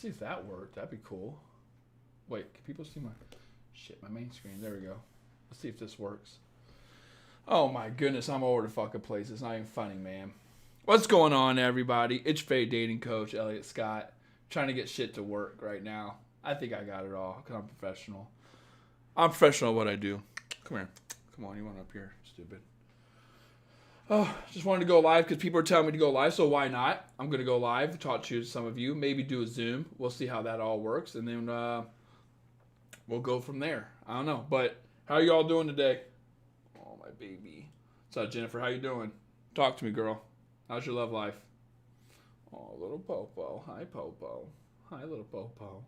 see if that worked. That'd be cool. Wait, can people see my shit? My main screen. There we go. Let's see if this works. Oh my goodness, I'm all over the fucking place. It's not even funny, man. What's going on, everybody? It's Fade Dating Coach Elliot Scott. Trying to get shit to work right now. I think I got it all because I'm professional. I'm professional at what I do. Come here. Come on, you want up here, stupid. Oh, just wanted to go live because people are telling me to go live, so why not? I'm going to go live, talk to some of you, maybe do a Zoom. We'll see how that all works, and then we'll go from there. I don't know, but how are y'all doing today? Oh, my baby. What's up, Jennifer? How you doing? Talk to me, girl. How's your love life? Oh, little Popo. Hi, Popo. Hi, little Popo.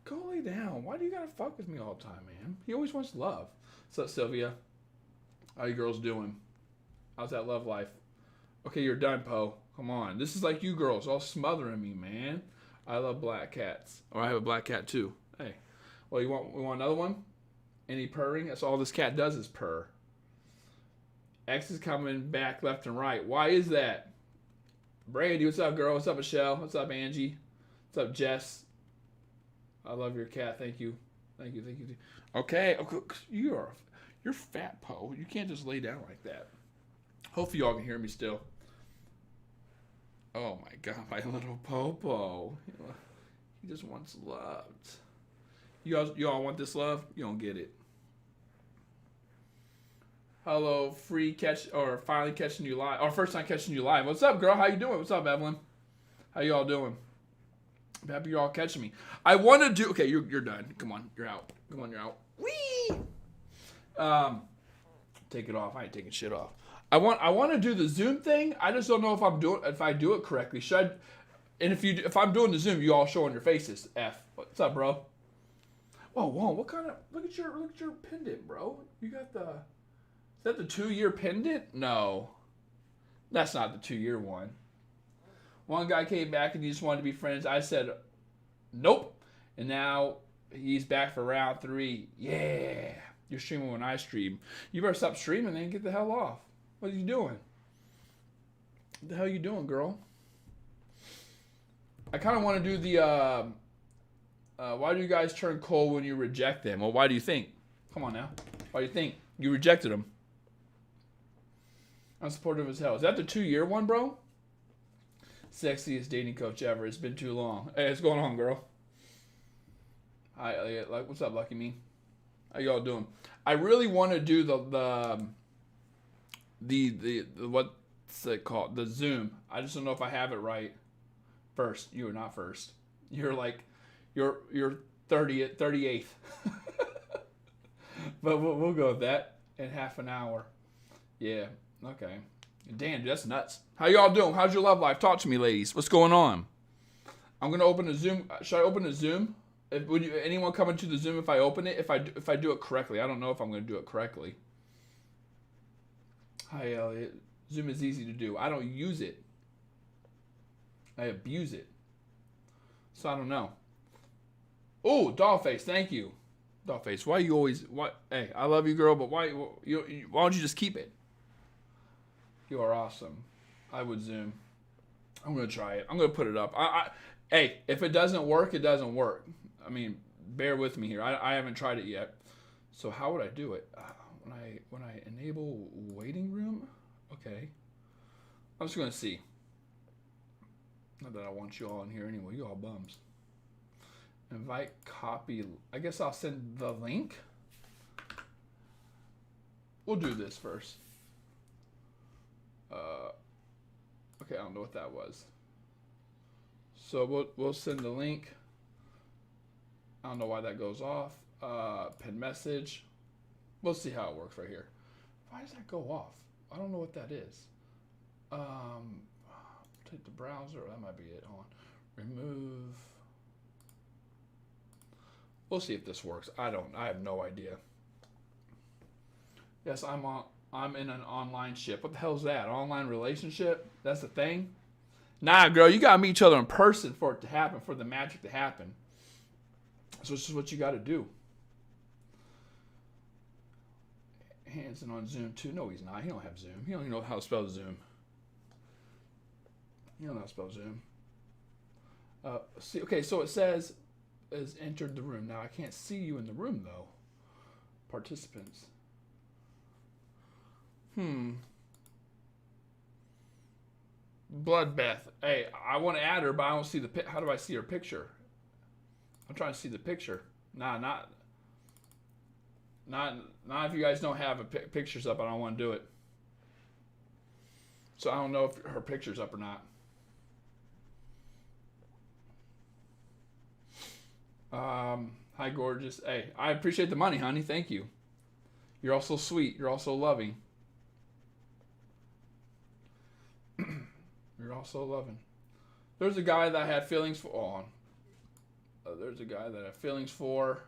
Go lay down. Why do you gotta fuck with me all the time, man? He always wants love. What's up, Sylvia? How you girls doing? How's that love life? Okay, you're done, Po. Come on. This is like you girls all smothering me, man. I love black cats. Or I have a black cat, too. Hey. Well, we want another one? Any purring? That's all this cat does is purr. X is coming back left and right. Why is that? Brandy, what's up, girl? What's up, Michelle? What's up, Angie? What's up, Jess? I love your cat. Thank you. Thank you. Okay. You're fat, Po. You can't just lay down like that. Hopefully y'all can hear me still. Oh, my God. My little Popo. He just wants loved. Y'all want this love? You don't get it. Hello, free catch, or finally catching you live, or first time catching you live. What's up, girl? How you doing? What's up, Evelyn? How y'all doing? I'm happy you're all catching me. I want to do, okay, you're done. Come on, you're out. Come on, you're out. Whee! Take it off. I ain't taking shit off. I want to do the Zoom thing. I just don't know if I do it correctly. Should I? And if I'm doing the Zoom, you all showing your faces. F. What's up, bro? Whoa, what kind of? Look at your pendant, bro. You got the. Is that the 2-year pendant? No. That's not the 2-year one. One guy came back and he just wanted to be friends. I said, nope. And now he's back for round 3. Yeah. You're streaming when I stream. You better stop streaming and get the hell off. What are you doing? What the hell are you doing, girl? I kind of want to do the, why do you guys turn cold when you reject them? Well, why do you think? Come on now. Why do you think? You rejected them. I'm supportive as hell. Is that the 2-year one, bro? Sexiest dating coach ever. It's been too long. Hey, what's going on, girl? Hi, Elliot. What's up, Lucky Me? How y'all doing? I really want to do the what's it called? The Zoom. I just don't know if I have it right. First, you are not first. You're 30th, 38th. But we'll go with that in half an hour. Yeah. Okay. Damn, dude, that's nuts. How y'all doing? How's your love life? Talk to me, ladies. What's going on? I'm gonna open a Zoom. Should I open a Zoom? Would anyone come into the Zoom if I open it? If I do it correctly, I don't know if I'm gonna do it correctly. Hi, Elliot. Zoom is easy to do. I don't use it. I abuse it. So I don't know. Oh, Dollface, thank you. Dollface, why you always? What? Hey, I love you, girl, but why don't you just keep it? You are awesome. I would Zoom. I'm gonna try it. I'm gonna put it up. Hey, if it doesn't work, it doesn't work. I mean, bear with me here. I haven't tried it yet. So how would I do it? When I enable waiting room? Okay. I'm just gonna see. Not that I want you all in here anyway. You all bums. Invite copy. I guess I'll send the link. We'll do this first. Okay, I don't know what that was. So we'll send the link. I don't know why that goes off. Pin message. We'll see how it works right here. Why does that go off? I don't know what that is. Take the browser. That might be it. Hold on. Remove. We'll see if this works. I have no idea. Yes, I'm in an online ship. What the hell is that? Online relationship? That's the thing? Nah, girl, you gotta meet each other in person for it to happen, for the magic to happen. So this is what you gotta do. Hanson on Zoom too. No, he's not. He don't have Zoom. He don't even know how to spell Zoom. He don't know how to spell Zoom. See, okay, so it says has entered the room. Now I can't see you in the room though. Participants. Bloodbath. Hey, I want to add her, but I don't see the. How do I see her picture? I'm trying to see the picture. Nah, not if you guys don't have pictures up. I don't want to do it. So I don't know if her picture's up or not. Hi, gorgeous. Hey, I appreciate the money, honey. Thank you. You're also sweet. You're also loving. You're also loving. There's a guy that I had feelings for. There's a guy that I have feelings for.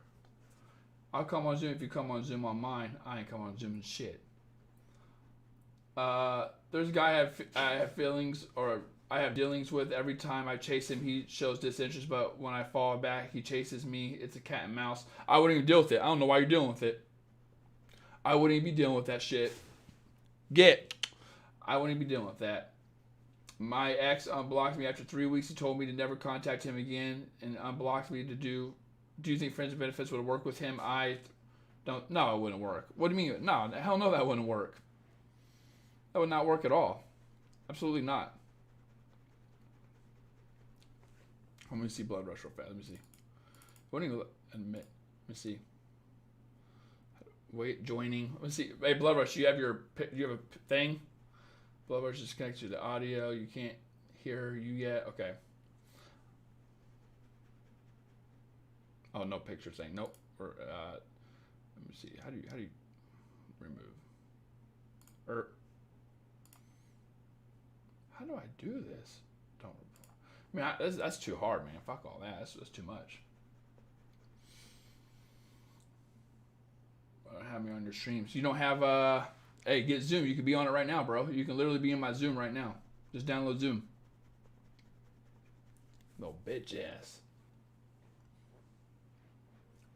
I'll come on Zoom if you come on Zoom on mine. I ain't come on Zoom and shit. There's a guy I have feelings or I have dealings with. Every time I chase him, he shows disinterest, but when I fall back, he chases me. It's a cat and mouse. I wouldn't even deal with it. I don't know why you're dealing with it. I wouldn't even be dealing with that shit. I wouldn't even be dealing with that. My ex unblocked me after 3 weeks. He told me to never contact him again and unblocked me to do you think friends and benefits would work with him? I don't. No, it wouldn't work. What do you mean? No, hell no, that wouldn't work. That would not work at all. Absolutely not. Let me see Blood Rush real fast. Let me see. Wouldn't even admit. Let me see. Wait, joining. Let me see. Hey, Blood Rush, you have a thing? Blood Rush is connected to the audio. You can't hear you yet. Okay. Oh, no picture thing. Nope. Or let me see. How do you remove? Or how do I do this? Don't. I mean, that's too hard, man. Fuck all that. That's too much. Have me on your streams. You don't have hey, get Zoom. You can be on it right now, bro. You can literally be in my Zoom right now. Just download Zoom. Little bitch ass.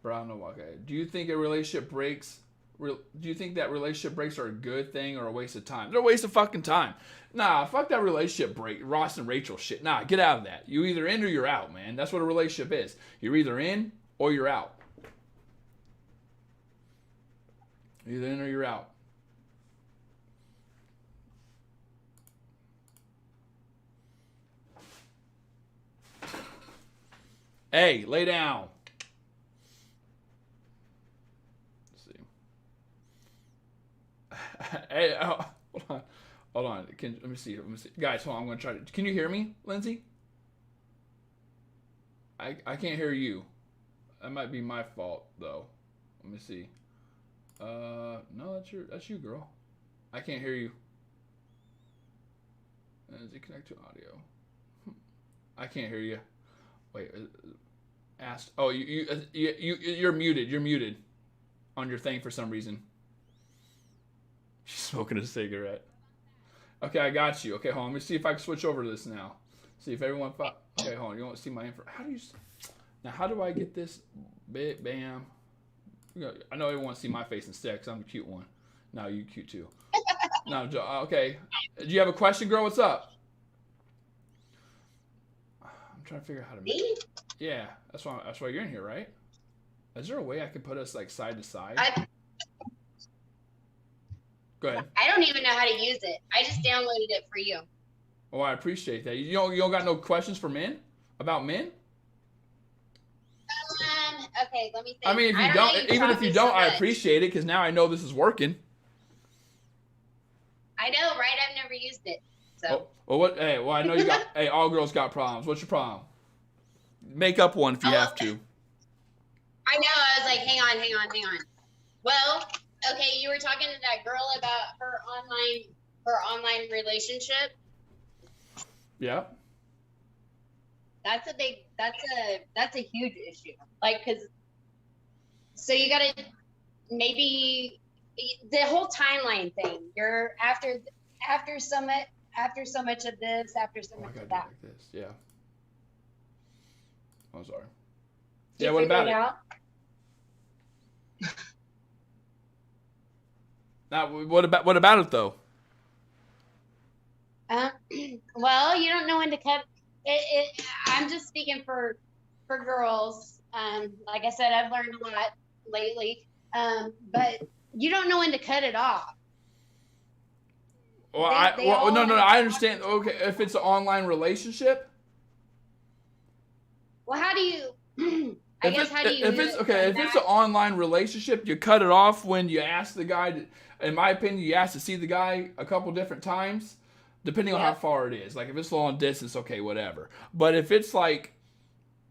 Bro, I don't know. Okay. Do you think a relationship breaks? Do you think that relationship breaks are a good thing or a waste of time? They're a waste of fucking time. Nah, fuck that relationship break. Ross and Rachel shit. Nah, get out of that. You either in or you're out, man. That's what a relationship is. You're either in or you're out. Either in or you're out. Hey, lay down. Let's see. Hey, oh, hold on. Let me see. Guys, hold on. I'm gonna try to. Can you hear me, Lindsay? I can't hear you. That might be my fault though. Let me see. No, that's you, girl. I can't hear you. Does it connect to audio? I can't hear you. Wait, asked. Oh, you're muted. You're muted on your thing for some reason. She's smoking a cigarette. Okay, I got you. Okay, hold on. Let me see if I can switch over to this now. See if everyone. Okay, hold on. You want to see my info? How do I get this? Bam. I know everyone wants to see my face instead because I'm the cute one. No, you cute too. No, okay. Do you have a question, girl? What's up? I'm trying to figure out how to make it. Yeah, that's why you're in here, right? Is there a way I can put us like side to side? Go ahead. I don't even know how to use it. I just downloaded it for you. Oh, I appreciate that. You don't got no questions for men? About men? Okay, let me think. I mean, if you don't, I appreciate it because now I know this is working. I know, right? I've never used it. So. Well, I know you got. Hey, all girls got problems. What's your problem? Make up one if you have to. I know. I was like, hang on. Well, okay, you were talking to that girl about her online relationship. Yeah. That's a huge issue. Like, so you gotta maybe the whole timeline thing. You're after so much of this, after so much of that. Like this. Yeah. I'm sorry. Yeah. What about it? Now, what about it though? Well, you don't know when to cut. I'm just speaking speaking for girls. Like I said, I've learned a lot lately. But you don't know when to cut it off. Well, no, I understand. Okay, if it's an online relationship. Well, how do you? I guess how do you? If it's an online relationship, you cut it off when you ask the guy. In my opinion, you ask to see the guy a couple different times, depending on how far it is. Like if it's long distance, okay, whatever. But if it's like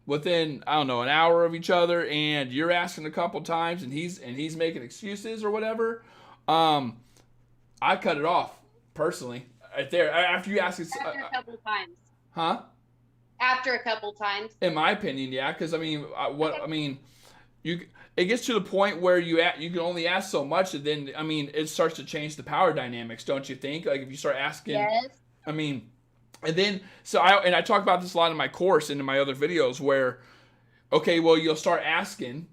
within, I don't know, an hour of each other, and you're asking a couple times, and he's making excuses or whatever, I cut it off personally right there after you ask after a couple times. Huh? After a couple times. In my opinion, yeah, because I mean, it gets to the point where you can only ask so much, and then I mean, it starts to change the power dynamics, don't you think? Like if you start asking, yes. I mean, and then I talk about this a lot in my course and in my other videos where, okay, well you'll start asking,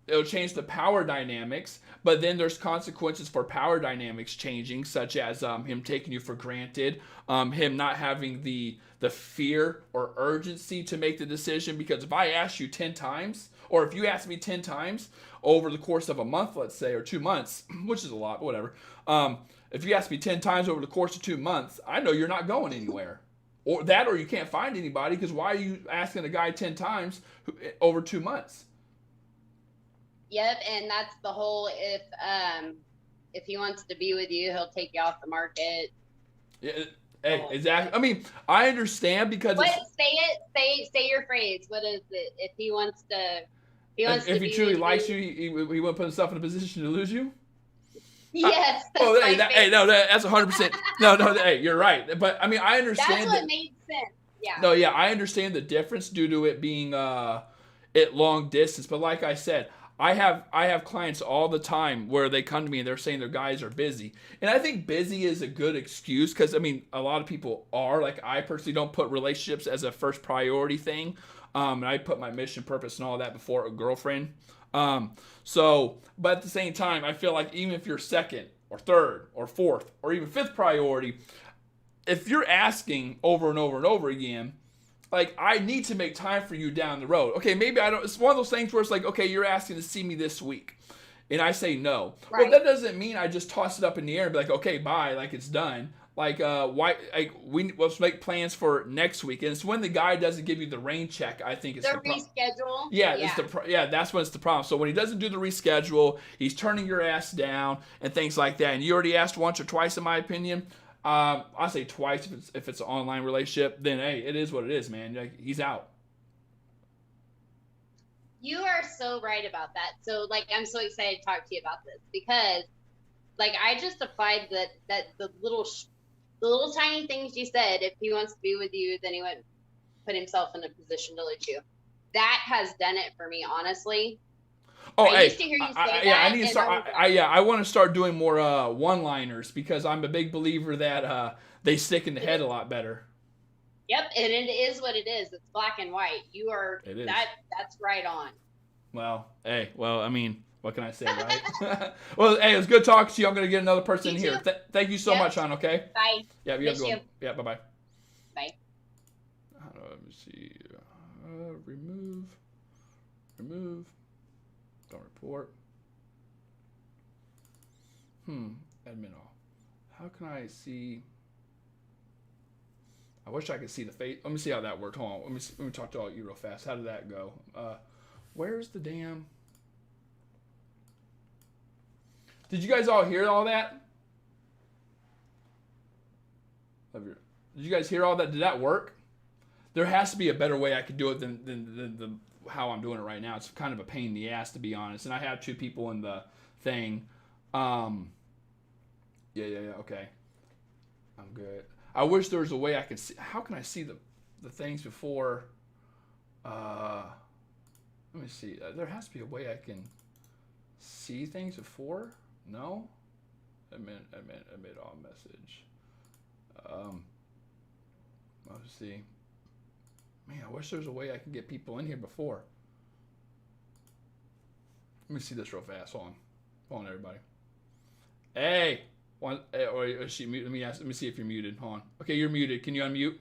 it'll change the power dynamics, but then there's consequences for power dynamics changing, such as him taking you for granted, him not having the fear or urgency to make the decision. Because if I ask you 10 times, or if you ask me 10 times over the course of a month, let's say, or 2 months, which is a lot, but whatever. If you ask me 10 times over the course of 2 months, I know you're not going anywhere. Or you can't find anybody, because why are you asking a guy 10 times over 2 months? Yep, and that's the whole if he wants to be with you, he'll take you off the market. Yeah, hey, exactly. I mean, I understand because say your phrase. What is it? If he wants to, if he truly likes you, he wouldn't put himself in a position to lose you. Yes. That's 100%. No, hey, you're right. But I mean, I understand. That's what made sense. Yeah. No, yeah, I understand the difference due to it being at long distance. But like I said, I have clients all the time where they come to me and they're saying their guys are busy. And I think busy is a good excuse because, I mean, a lot of people are. Like, I personally don't put relationships as a first priority thing. And I put my mission, purpose, and all that before a girlfriend. But at the same time, I feel like even if you're second or third or fourth or even fifth priority, if you're asking over and over and over again, like, I need to make time for you down the road. Okay, maybe I don't. It's one of those things where it's like, okay, you're asking to see me this week, and I say no. Right. Well, that doesn't mean I just toss it up in the air and be like, okay, bye, like it's done. Like, why? Like, let's make plans for next week. And it's when the guy doesn't give you the rain check, I think it's the reschedule. Yeah, that's when it's the problem. So when he doesn't do the reschedule, he's turning your ass down and things like that. And you already asked once or twice, in my opinion. I say twice if it's an online relationship. Then hey, it is what it is, man. Like, he's out. You are so right about that. So like, I'm so excited to talk to you about this because, like, I just applied that the little tiny things you said. If he wants to be with you, then he wouldn't put himself in a position to lose you. That has done it for me, honestly. Oh, I used to hear you say that. I need to start. I want to start doing more one-liners because I'm a big believer that they stick in the head a lot better. Yep, and it is what it is. It's black and white. You are that's right on. Well, hey, I mean, what can I say, right? Well, hey, it was good talking to you. I'm gonna get another person in here. Thank you so much, hon. Okay. Bye. Yeah, you have a good one. Yeah, bye. Bye. Let me see. Remove. Don't report. Admin all. How can I see? I wish I could see the face. Let me see how that worked. Hold on. Let me talk to all you real fast. How did that go? Where's the damn? Did you guys all hear all that? Did you guys hear all that? Did that work? There has to be a better way I could do it than how I'm doing it right now. It's kind of a pain in the ass, to be honest. And I have 2 people in the thing. Yeah, okay. I'm good. I wish there was a way I could see. How can I see the things before? Let me see. There has to be a way I can see things before. No? Admit all message. Let's see. Man, I wish there was a way I could get people in here before. Let me see this real fast. Hold on, everybody. Hey, or is she muted? Let me see if you're muted. Hold on. Okay, you're muted. Can you unmute?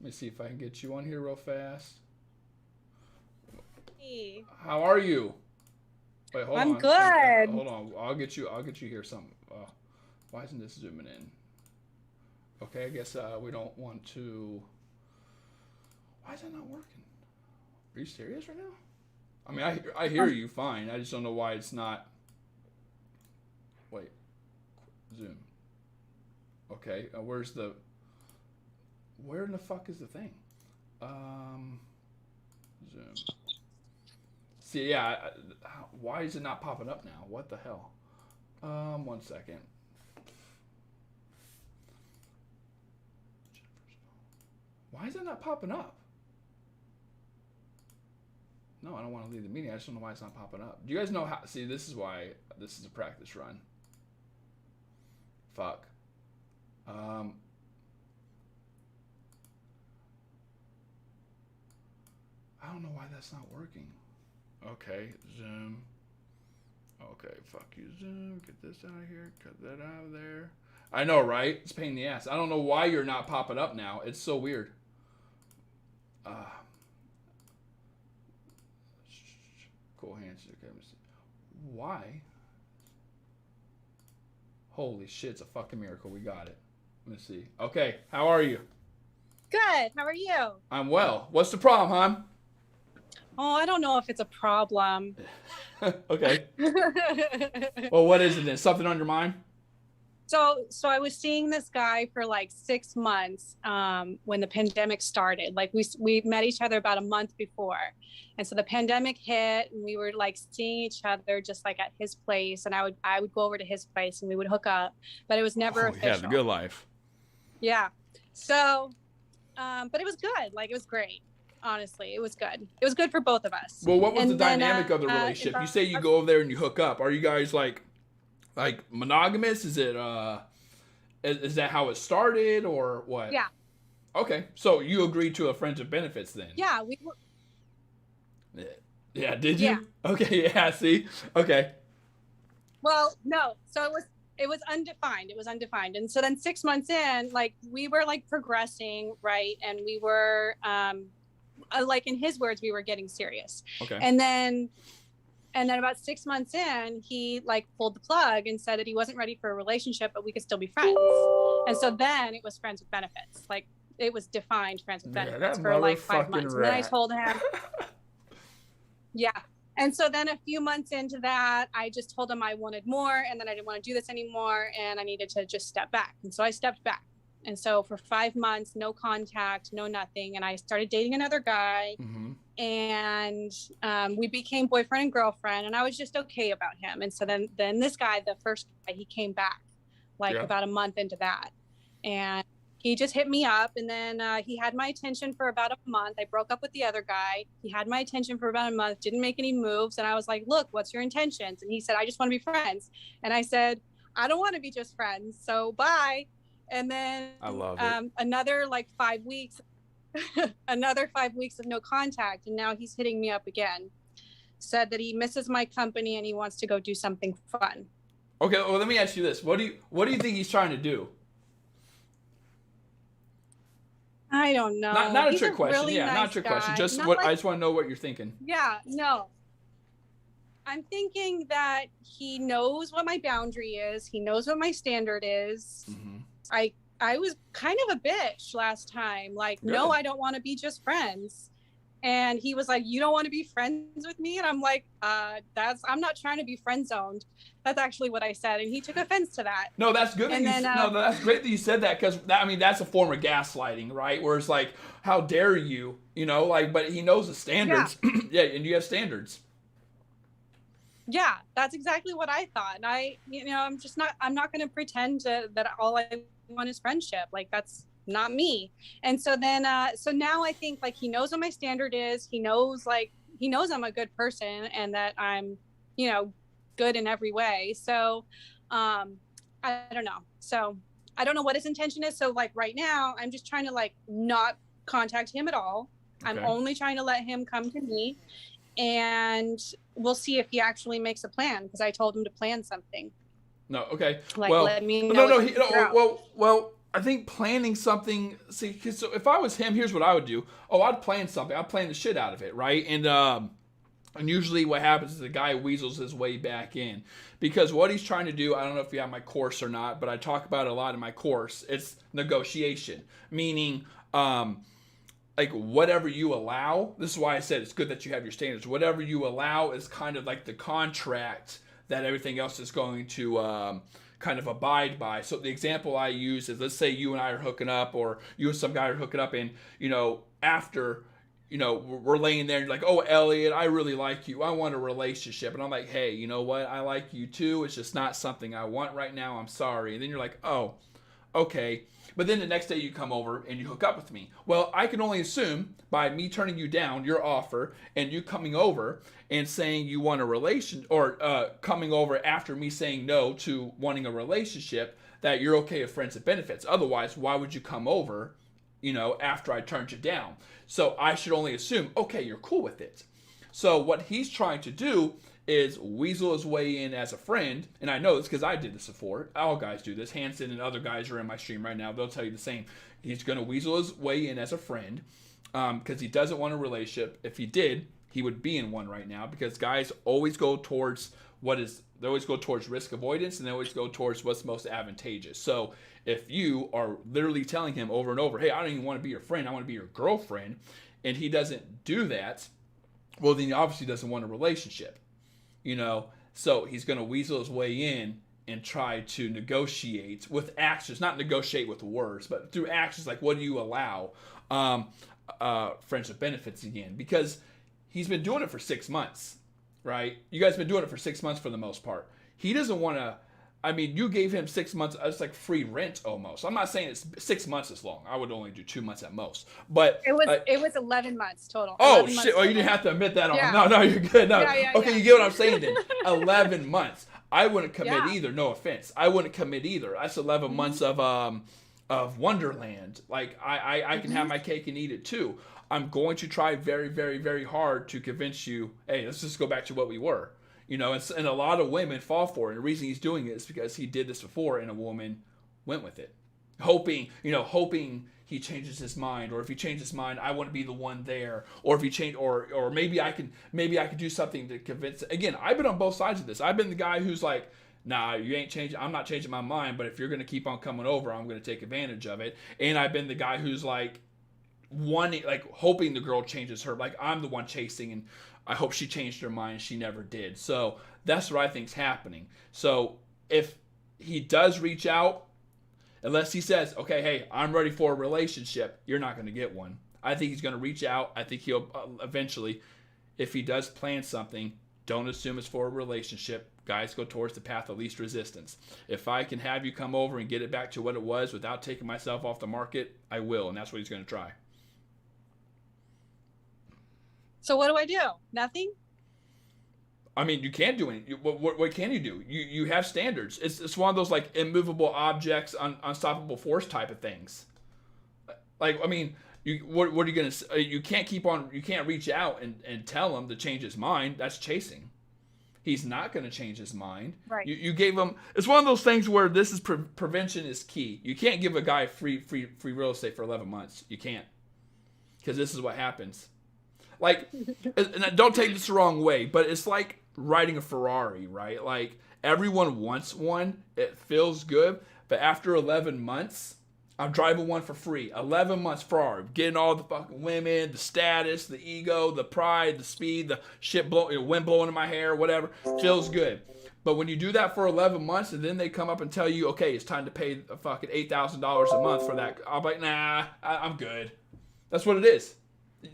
Let me see if I can get you on here real fast. Hey. How are you? Wait, hold on. I'm good. Hold on. I'll get you here. Something. Why isn't this zooming in? Okay, I guess we don't want to. Why is that not working? Are you serious right now? I mean, I hear you fine. I just don't know why it's not. Wait. Zoom. Okay, where in the fuck is the thing? Zoom. See, yeah, why is it not popping up now? What the hell? 1 second. Why is it not popping up? No, I don't want to leave the meeting. I just don't know why it's not popping up. Do you guys know how? See, this is why this is a practice run. Fuck. I don't know why that's not working. Okay, Zoom. Okay, fuck you, Zoom. Get this out of here. Cut that out of there. I know, right? It's a pain in the ass. I don't know why you're not popping up now. It's so weird. Cool hands. Okay, let me see. Why? Holy shit, it's a fucking miracle. We got it. Let me see. Okay, how are you? Good. How are you? I'm well. What's the problem, hon? Oh, I don't know if it's a problem. Okay. Well, what is it then? Something on your mind? So I was seeing this guy for like 6 months when the pandemic started. Like we met each other about a month before. And so the pandemic hit and we were like seeing each other just like at his place. And I would go over to his place and we would hook up, but it was never official. Yeah, the good life. Yeah. So, but it was good. Like it was great. Honestly, it was good. It was good for both of us. Well, what was the dynamic of the relationship? You say you go over there and you hook up. Are you guys like monogamous? Is it is that how it started or what? Yeah. Okay, so you agreed to a friends with benefits then? Yeah, we were. Yeah, did you? Yeah. Okay, yeah. See, okay. Well, no. So it was undefined. It was undefined, and so then 6 months in, like we were like progressing, right, and we were like in his words, we were getting serious. Okay. And then about 6 months in, he like pulled the plug and said that he wasn't ready for a relationship, but we could still be friends. And so then it was friends with benefits. Like it was defined friends with benefits for like 5 months. And then I told him, yeah. And so then a few months into that, I just told him I wanted more and then I didn't want to do this anymore and I needed to just step back. And so I stepped back. And so for 5 months, no contact, no nothing. And I started dating another guy. Mm-hmm. And we became boyfriend and girlfriend. And I was just okay about him. And so then this guy, the first guy, he came back like about a month into that. And he just hit me up. And then he had my attention for about a month. I broke up with the other guy. He had my attention for about a month, didn't make any moves. And I was like, look, what's your intentions? And he said, I just want to be friends. And I said, I don't want to be just friends. So bye. And then I love it. Another like 5 weeks, another 5 weeks of no contact. And now he's hitting me up again. Said that he misses my company and he wants to go do something fun. Okay, well, let me ask you this. What do you think he's trying to do? I don't know. Not a trick question. Really yeah, nice not a trick question. Just not what like, I just want to know what you're thinking. Yeah, no. I'm thinking that he knows what my boundary is. He knows what my standard is. Mm-hmm. I was kind of a bitch last time. Like, good. No, I don't want to be just friends. And he was like, you don't want to be friends with me? And I'm like, I'm not trying to be friend zoned. That's actually what I said. And he took offense to that. No, that's good. That's great that you said that because that's a form of gaslighting, right? Where it's like, how dare you, but he knows the standards. Yeah, yeah, and you have standards. Yeah, that's exactly what I thought. And I'm not going to pretend that all I want is friendship. Like that's not me. And so then, so now I think like he knows what my standard is. He knows I'm a good person and that I'm, good in every way. So, I don't know. So I don't know what his intention is. So like right now I'm just trying to like not contact him at all. Okay. I'm only trying to let him come to me. And we'll see if he actually makes a plan because I told him to plan something. No, okay. Like, let me know. Well, I think planning something. See, 'cause so if I was him, here's what I would do. Oh, I'd plan something. I'd plan the shit out of it, right? And usually what happens is the guy weasels his way back in. Because what he's trying to do, I don't know if you have my course or not, but I talk about it a lot in my course. It's negotiation. Meaning, like whatever you allow, this is why I said it's good that you have your standards. Whatever you allow is kind of like the contract that everything else is going to kind of abide by. So the example I use is, let's say you and I are hooking up, or you and some guy are hooking up, and, you know, after, you know, we're laying there and you're like, oh, Elliot, I really like you. I want a relationship. And I'm like, hey, you know what? I like you too. It's just not something I want right now. I'm sorry. And then you're like, oh, okay. But then the next day you come over and you hook up with me. Well, I can only assume by me turning you down, your offer, and you coming over and saying you want a relation, or coming over after me saying no to wanting a relationship, that you're okay with friends with benefits. Otherwise, why would you come over, you know, after I turned you down? So I should only assume, okay, you're cool with it. So what he's trying to do is weasel his way in as a friend, and I know this because I did this before. All guys do this. Hanson and other guys are in my stream right now. They'll tell you the same. He's going to weasel his way in as a friend because he doesn't want a relationship. If he did, he would be in one right now, because guys always go towards they always go towards risk avoidance, and they always go towards what's most advantageous. So if you are literally telling him over and over, hey, I don't even want to be your friend, I want to be your girlfriend, and he doesn't do that, well, then he obviously doesn't want a relationship. You know, so he's going to weasel his way in and try to negotiate with actions, not negotiate with words, but through actions. Like, what do you allow? Friendship benefits again, because he's been doing it for 6 months, right? You guys have been doing it for 6 months for the most part. He doesn't want to. I mean, you gave him 6 months. It's like free rent almost. I'm not saying it's 6 months is long. I would only do 2 months at most. But it was 11 months total. Oh shit! Oh, you didn't have to admit that on. Yeah. No, you're good. No, okay, you get what I'm saying then. 11 months. I wouldn't commit either. No offense. I wouldn't commit either. That's 11 months of Wonderland. Like I can have my cake and eat it too. I'm going to try very, very, very hard to convince you. Hey, let's just go back to what we were. You know, and a lot of women fall for it. And the reason he's doing it is because he did this before, and a woman went with it, hoping he changes his mind, or if he changes his mind, I want to be the one there, or if he change, or maybe I can do something to convince. Again, I've been on both sides of this. I've been the guy who's like, nah, you ain't changing. I'm not changing my mind, but if you're gonna keep on coming over, I'm gonna take advantage of it. And I've been the guy who's like hoping the girl changes her. Like, I'm the one chasing, and I hope she changed her mind. She never did. So that's what I think's happening. So if he does reach out, unless he says, okay, hey, I'm ready for a relationship, you're not going to get one. I think he's going to reach out. I think he'll eventually, if he does plan something, don't assume it's for a relationship. Guys go towards the path of least resistance. If I can have you come over and get it back to what it was without taking myself off the market, I will. And that's what he's going to try. So what do I do? Nothing? I mean, you can't do anything. What can you do? You have standards. It's one of those like immovable objects, unstoppable force type of things. Like, I mean, what are you gonna? You can't You can't reach out and tell him to change his mind. That's chasing. He's not going to change his mind. Right. You gave him. It's one of those things where this is prevention is key. You can't give a guy free real estate for 11 months. You can't, because this is what happens. Like, and don't take this the wrong way, but it's like riding a Ferrari, right? Like, everyone wants one. It feels good. But after 11 months, I'm driving one for free. 11 months Ferrari. Getting all the fucking women, the status, the ego, the pride, the speed, the shit wind blowing in my hair, whatever. Feels good. But when you do that for 11 months and then they come up and tell you, okay, it's time to pay a fucking $8,000 a month for that, I'm like, nah, I'm good. That's what it is.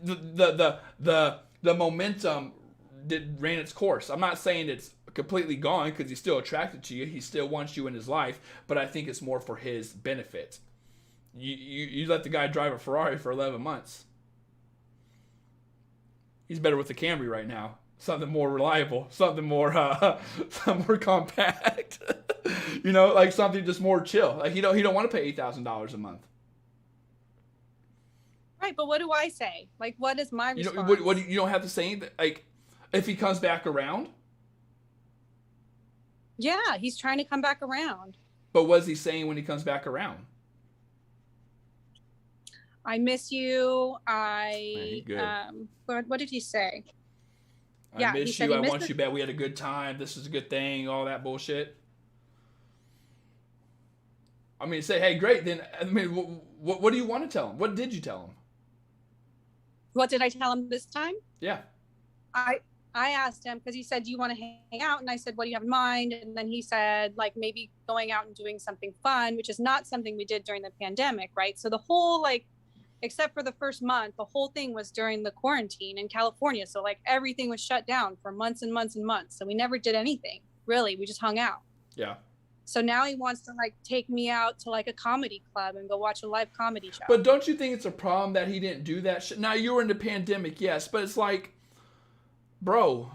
The momentum ran its course. I'm not saying it's completely gone, because he's still attracted to you. He still wants you in his life, but I think it's more for his benefit. You let the guy drive a Ferrari for 11 months. He's better with the Camry right now. Something more reliable, something more compact. You know, like something just more chill. Like he don't want to pay $8,000 a month. Right, but what do I say? Like, what is my response? You don't have to say anything. Like, if he comes back around. Yeah, he's trying to come back around. But what is he saying when he comes back around? I miss you. Man, he good. What did he say? I miss you. I want you back. We had a good time. This is a good thing. All that bullshit. I mean, say, hey, great. Then, I mean, what do you want to tell him? What did you tell him? What did I tell him this time? Yeah. I asked him because he said, do you want to hang out? And I said, what do you have in mind? And then he said, like, maybe going out and doing something fun, which is not something we did during the pandemic, right? So the whole, like, except for the first month, the whole thing was during the quarantine in California. So, like, everything was shut down for months and months and months. So we never did anything, really. We just hung out. Yeah. So now he wants to, like, take me out to, like, a comedy club and go watch a live comedy show. But don't you think it's a problem that he didn't do that shit? Now, you were in the pandemic, yes, but it's like, bro,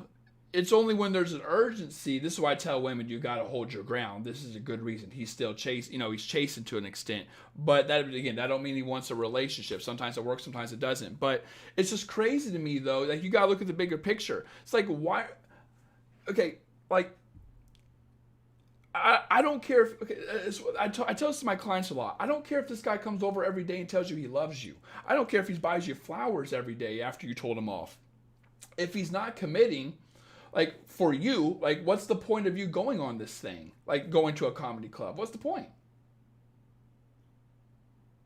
it's only when there's an urgency. This is why I tell women, you got to hold your ground. This is a good reason. He's still chasing, he's chasing to an extent. But that, again, that don't mean he wants a relationship. Sometimes it works, sometimes it doesn't. But it's just crazy to me, though. Like, you got to look at the bigger picture. It's like, why? Okay, like, I don't care if, okay, I tell this to my clients a lot. I don't care if this guy comes over every day and tells you he loves you. I don't care if he buys you flowers every day after you told him off. If he's not committing, like, for you, like, what's the point of you going on this thing? Like, going to a comedy club. What's the point?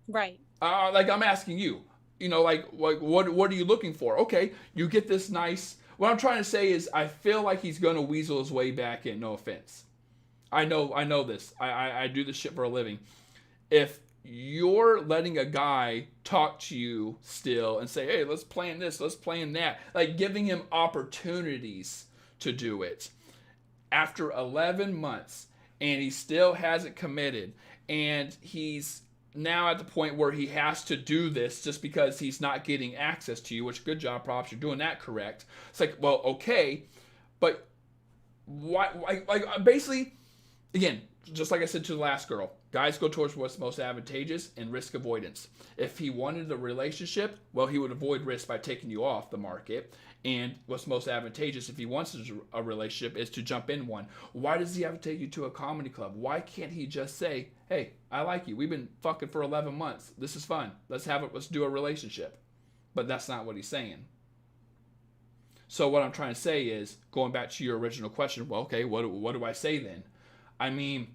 Right. Like, I'm asking you, like what are you looking for? Okay, you get this nice, what I'm trying to say is I feel like he's going to weasel his way back in, no offense. I know this. I do this shit for a living. If you're letting a guy talk to you still and say, hey, let's plan this, let's plan that, like giving him opportunities to do it after 11 months and he still hasn't committed and he's now at the point where he has to do this just because he's not getting access to you, which good job, props, you're doing that correct. It's like, well, okay, but why, like basically, again, just like I said to the last girl, guys go towards what's most advantageous and risk avoidance. If he wanted a relationship, well, he would avoid risk by taking you off the market. And what's most advantageous if he wants a relationship is to jump in one. Why does he have to take you to a comedy club? Why can't he just say, hey, I like you. We've been fucking for 11 months. This is fun. Let's do a relationship. But that's not what he's saying. So what I'm trying to say is, going back to your original question, well, okay, what do I say then? I mean,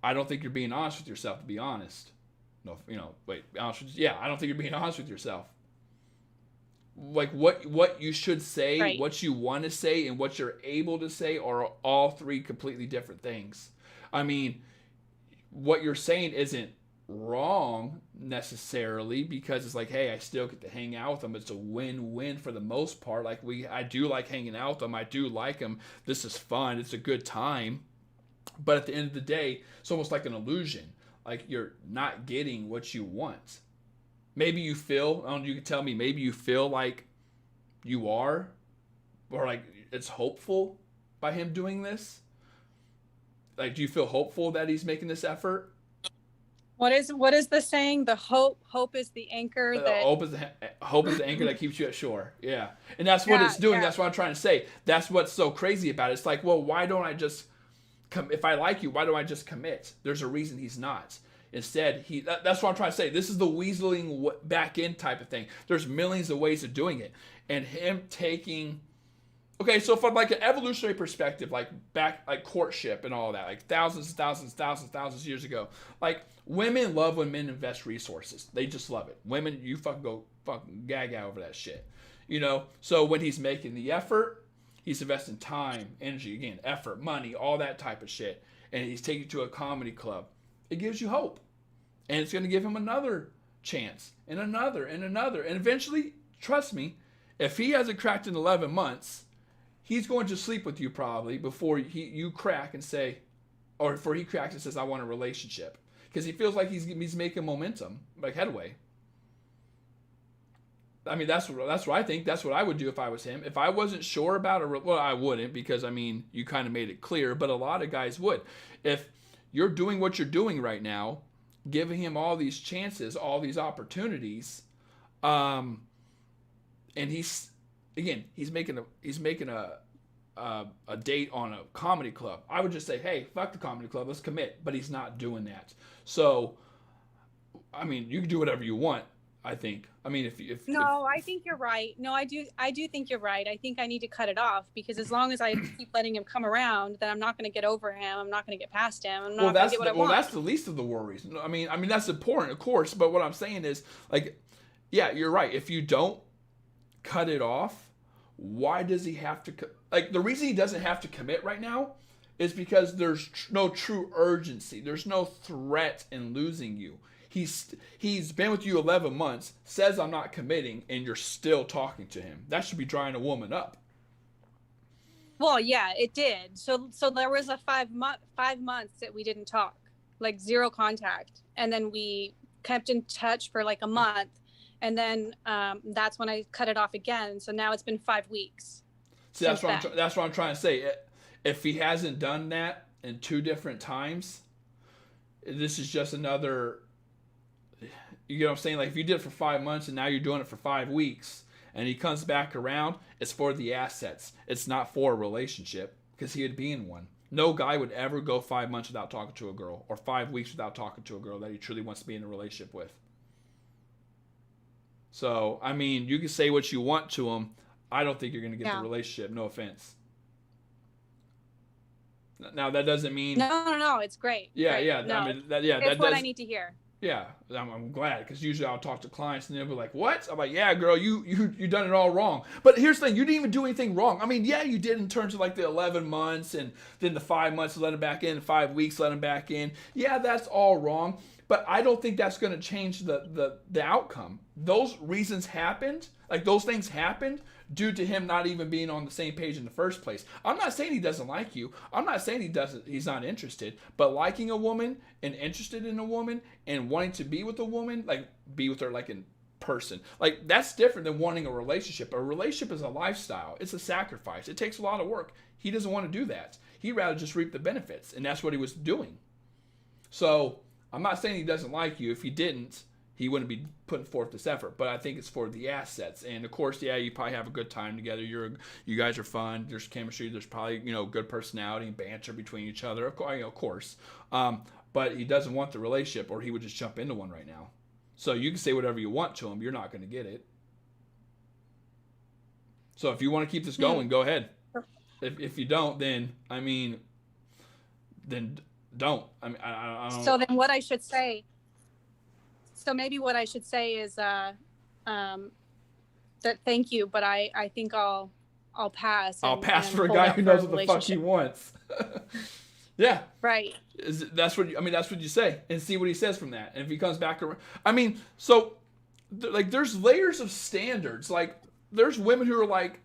I don't think you're being honest with yourself, to be honest. No, honest with you. Yeah, I don't think you're being honest with yourself. Like, what you should say, right, what you want to say, and what you're able to say are all three completely different things. I mean, what you're saying isn't wrong necessarily because it's like, hey, I still get to hang out with them. It's a win-win for the most part. Like, I do like hanging out with them. I do like them. This is fun. It's a good time. But at the end of the day, it's almost like an illusion. Like you're not getting what you want. Maybe you feel, I don't know, you can tell me, maybe you feel like you are, or like it's hopeful by him doing this. Like, do you feel hopeful that he's making this effort? What is the saying? The hope is the anchor that hope is the anchor that keeps you at shore. Yeah. And that's what it's doing. Yeah. That's what I'm trying to say. That's what's so crazy about it. It's like, well, why don't I just if I like you, why do I just commit? There's a reason he's not. Instead, that's what I'm trying to say. This is the weaseling back in type of thing. There's millions of ways of doing it. And him taking, okay, so from like an evolutionary perspective, like back, like courtship and all that, like thousands of years ago, like women love when men invest resources. They just love it. Women, you fucking gaga over that shit. So when he's making the effort, he's investing time, energy, again, effort, money, all that type of shit. And he's taking you to a comedy club. It gives you hope. And it's going to give him another chance and another and another. And eventually, trust me, if he hasn't cracked in 11 months, he's going to sleep with you probably before you crack and say, or before he cracks and says, I want a relationship. Because he feels like he's making momentum, like headway. I mean, that's what I think. That's what I would do if I was him. If I wasn't sure about well, I wouldn't because, I mean, you kind of made it clear, but a lot of guys would. If you're doing what you're doing right now, giving him all these chances, all these opportunities, and he's making a date on a comedy club, I would just say, hey, fuck the comedy club, let's commit. But he's not doing that. So, I mean, you can do whatever you want. I think. I mean, if No, I think you're right. No, I do think you're right. I think I need to cut it off, because as long as I keep letting him come around, then I'm not going to get over him. I'm not going to get past him. I'm not going to get what I want. Well, that's the least of the worries. I mean that's important, of course. But what I'm saying is, like, yeah, you're right. If you don't cut it off, why does he have to? Like, the reason he doesn't have to commit right now is because there's no true urgency. There's no threat in losing you. He's been with you 11 months, says I'm not committing, and you're still talking to him. That should be drying a woman up. Well, yeah, it did. So there was a 5 months that we didn't talk, like zero contact, and then we kept in touch for like a month, and then that's when I cut it off again. So now it's been 5 weeks. See, that's what I'm trying to say. If he hasn't done that in 2 different times, this is just another. You get what I'm saying? Like, if you did it for 5 months and now you're doing it for 5 weeks, and he comes back around, it's for the assets. It's not for a relationship, because he would be in one. No guy would ever go 5 months without talking to a girl, or 5 weeks without talking to a girl that he truly wants to be in a relationship with. So, I mean, you can say what you want to him. I don't think you're going to get the relationship. No offense. Now, that doesn't mean... No, it's great. Yeah, great. yeah. No, I mean, it's what I need to hear. Yeah, I'm glad, because usually I'll talk to clients and they'll be like, "What?" I'm like, "Yeah, girl, you done it all wrong." But here's the thing: you didn't even do anything wrong. I mean, yeah, you did in terms of like the 11 months and then the 5 months let him back in, 5 weeks let him back in. Yeah, that's all wrong. But I don't think that's going to change the outcome. Those reasons happened, like those things happened due to him not even being on the same page in the first place. I'm not saying he doesn't like you. I'm not saying he's not interested. But liking a woman and interested in a woman and wanting to be with a woman, like be with her like in person, like that's different than wanting a relationship. A relationship is a lifestyle. It's a sacrifice. It takes a lot of work. He doesn't want to do that. He'd rather just reap the benefits, and that's what he was doing. So I'm not saying he doesn't like you. If he didn't, he wouldn't be putting forth this effort. But I think it's for the assets. And of course, yeah, you probably have a good time together. You guys are fun. There's chemistry. There's probably, good personality and banter between each other. Of course. But he doesn't want the relationship, or he would just jump into one right now. So you can say whatever you want to him. You're not going to get it. So if you want to keep this going, go ahead. If you don't, then don't. I mean, I don't. So then what I should say. So maybe what I should say is that thank you, but I think I'll pass. I'll pass for a guy who knows what the fuck he wants. Yeah. Right. That's what you say, and see what he says from that. And if he comes back around, I mean, so like there's layers of standards. Like there's women who are like,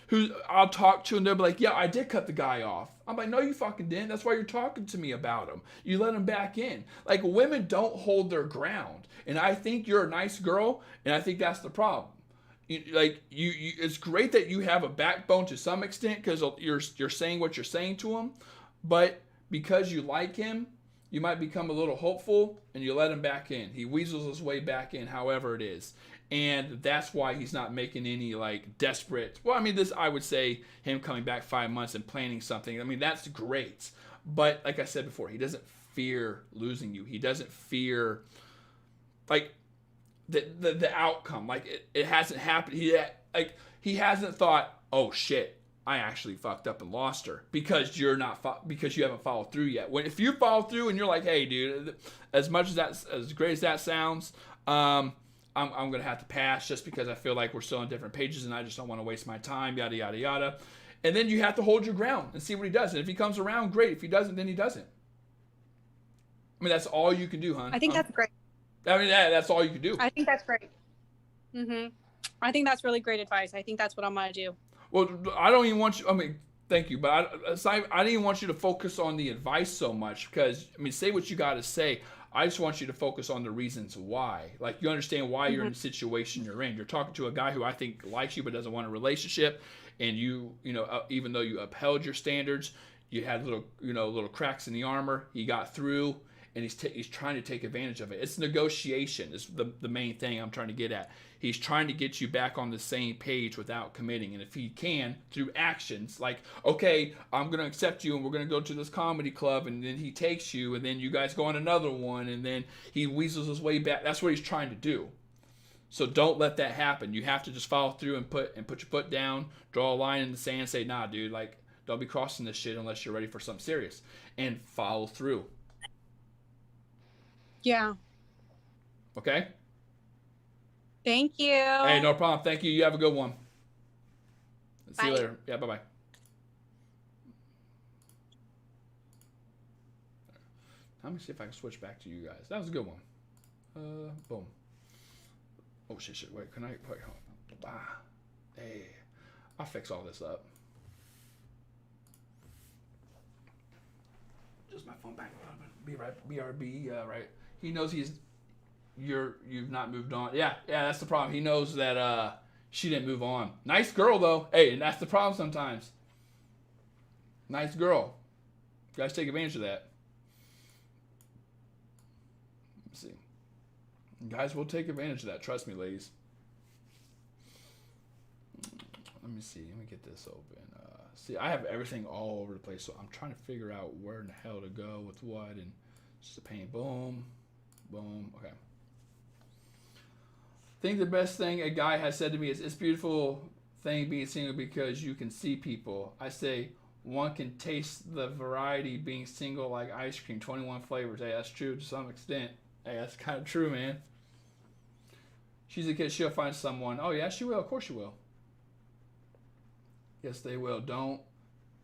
who I'll talk to and they'll be like, yeah, I did cut the guy off. I'm like, no, you fucking didn't. That's why you're talking to me about him. You let him back in. Like, women don't hold their ground. And I think you're a nice girl, and I think that's the problem. It's great that you have a backbone to some extent, because you're saying what you're saying to him, but because you like him, you might become a little hopeful, and you let him back in. He weasels his way back in, however it is. And that's why he's not making any like desperate. Well, I mean, I would say him coming back 5 months and planning something. I mean, that's great. But like I said before, he doesn't fear losing you. He doesn't fear like the outcome. Like it hasn't happened. He hasn't thought, oh shit, I actually fucked up and lost her, because you haven't followed through yet. If you follow through and you're like, hey dude, as great as that sounds, I'm going to have to pass just because I feel like we're still on different pages and I just don't want to waste my time, yada, yada, yada. And then you have to hold your ground and see what he does. And if he comes around, great. If he doesn't, then he doesn't. I mean, that's all you can do, hon. I think that's great. I mean, that's all you can do. I think that's great. I think that's really great advice. I think that's what I'm going to do. Well, I don't even want you, I mean, thank you, but I didn't even want you to focus on the advice so much, because, I mean, say what you got to say. I just want you to focus on the reasons why. Like, you understand why you're in the situation you're in. You're talking to a guy who I think likes you but doesn't want a relationship, and even though you upheld your standards, you had little cracks in the armor. He got through, and he's trying to take advantage of it. It's negotiation is the main thing I'm trying to get at. He's trying to get you back on the same page without committing. And if he can, through actions, like, okay, I'm going to accept you and we're going to go to this comedy club, and then he takes you, and then you guys go on another one, and then he weasels his way back. That's what he's trying to do. So don't let that happen. You have to just follow through and put your foot down, draw a line in the sand, say, nah, dude, like, don't be crossing this shit unless you're ready for something serious. And follow through. Yeah. Okay? Thank you. Hey, no problem. Thank you. You have a good one. See you Bye. later. Yeah, bye-bye. Let me see if I can switch back to you guys. That was a good one. Boom. Oh, shit. Wait, can I? Wait, hold on. Hey. I'll fix all this up. Just my phone back. Be right. BRB. Right. He knows you've not moved on. Yeah, that's the problem. He knows that she didn't move on. Nice girl though. Hey, and that's the problem sometimes. Nice girl. You guys take advantage of that. Let's see. Guys will take advantage of that. Trust me, ladies. Let me see. Let me get this open. See, I have everything all over the place, so I'm trying to figure out where in the hell to go with what, and it's just a pain. Boom. Boom. Okay. I think the best thing a guy has said to me is, it's beautiful thing being single because you can see people. I say one can taste the variety being single like ice cream, 21 flavors. Hey, that's true to some extent. Hey, that's kind of true, man. She's a kid. She'll find someone. Oh, yeah, she will. Of course she will. Yes, they will. Don't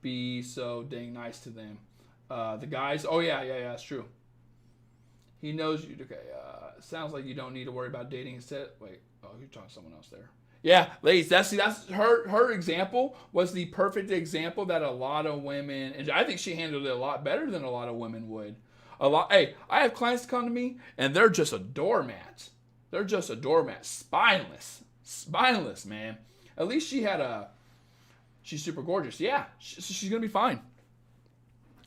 be so dang nice to them. The guys, oh, yeah, that's true. He knows you. Okay, sounds like you don't need to worry about dating instead. Wait, oh, you're talking to someone else there. Yeah, ladies, that's her example was the perfect example that a lot of women, and I think she handled it a lot better than a lot of women would. Hey, I have clients come to me, and they're just a doormat. They're just a doormat. Spineless, man. At least she's super gorgeous. Yeah, she's going to be fine.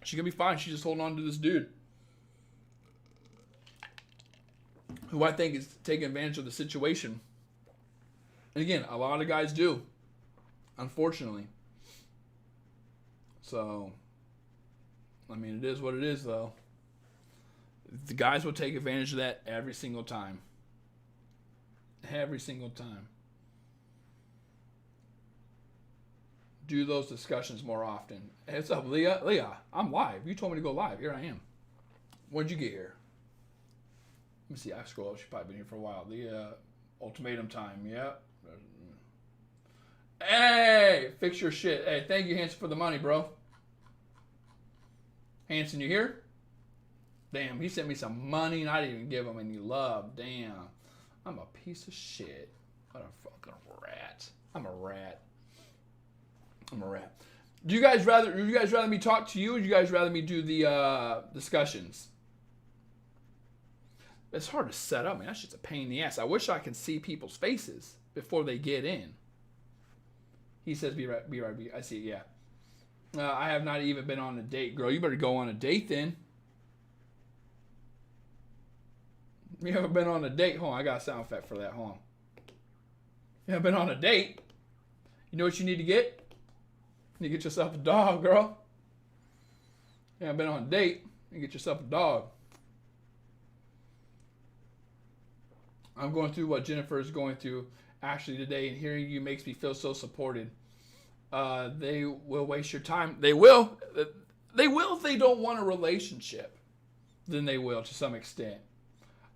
She's going to be fine. She's just holding on to this dude who I think is taking advantage of the situation. And again, a lot of guys do, unfortunately. So, I mean, it is what it is, though. The guys will take advantage of that every single time. Every single time. Do those discussions more often. Hey, what's up, Leah? Leah, I'm live. You told me to go live. Here I am. When'd you get here? Let me see. I scroll up. She's probably been here for a while. The ultimatum time. Yep. Hey, fix your shit. Hey, thank you, Hanson, for the money, bro. Hanson, you here? Damn, he sent me some money and I didn't even give him any love. Damn. I'm a piece of shit. What a fucking rat. I'm a rat. Do you guys rather me talk to you, or do you guys rather me do the discussions? It's hard to set up, man. That's just a pain in the ass. I wish I could see people's faces before they get in. He says, be right. I see, yeah. I have not even been on a date. Girl, you better go on a date then. You haven't been on a date? Hold on, I got a sound effect for that. Hold on. You haven't been on a date? You know what you need to get? You get yourself a dog, girl. You haven't been on a date? You get yourself a dog. I'm going through what Jennifer is going through actually today, and hearing you makes me feel so supported. They will waste your time. They will. They will if they don't want a relationship. Then they will to some extent.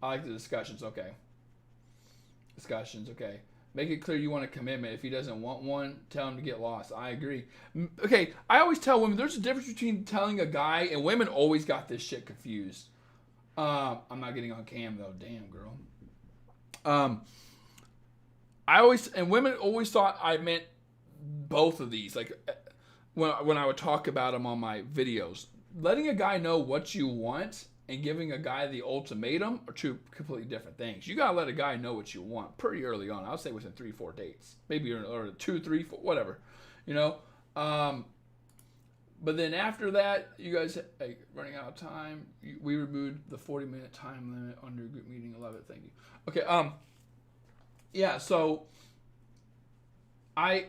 I like the discussions. Okay. Discussions. Okay. Make it clear you want a commitment. If he doesn't want one, tell him to get lost. I agree. Okay, I always tell women there's a difference between telling a guy, and women always got this shit confused. I'm not getting on cam though. Damn, girl. Women always thought I meant both of these. Like when I would talk about them on my videos, letting a guy know what you want and giving a guy the ultimatum are two completely different things. You gotta let a guy know what you want pretty early on. I would say within 3-4 dates, maybe or 2, 3, 4, whatever. You know, But then after that, you guys running out of time. We removed the 40-minute time limit under group meeting. I love it. Thank you. Okay. Yeah. So I'm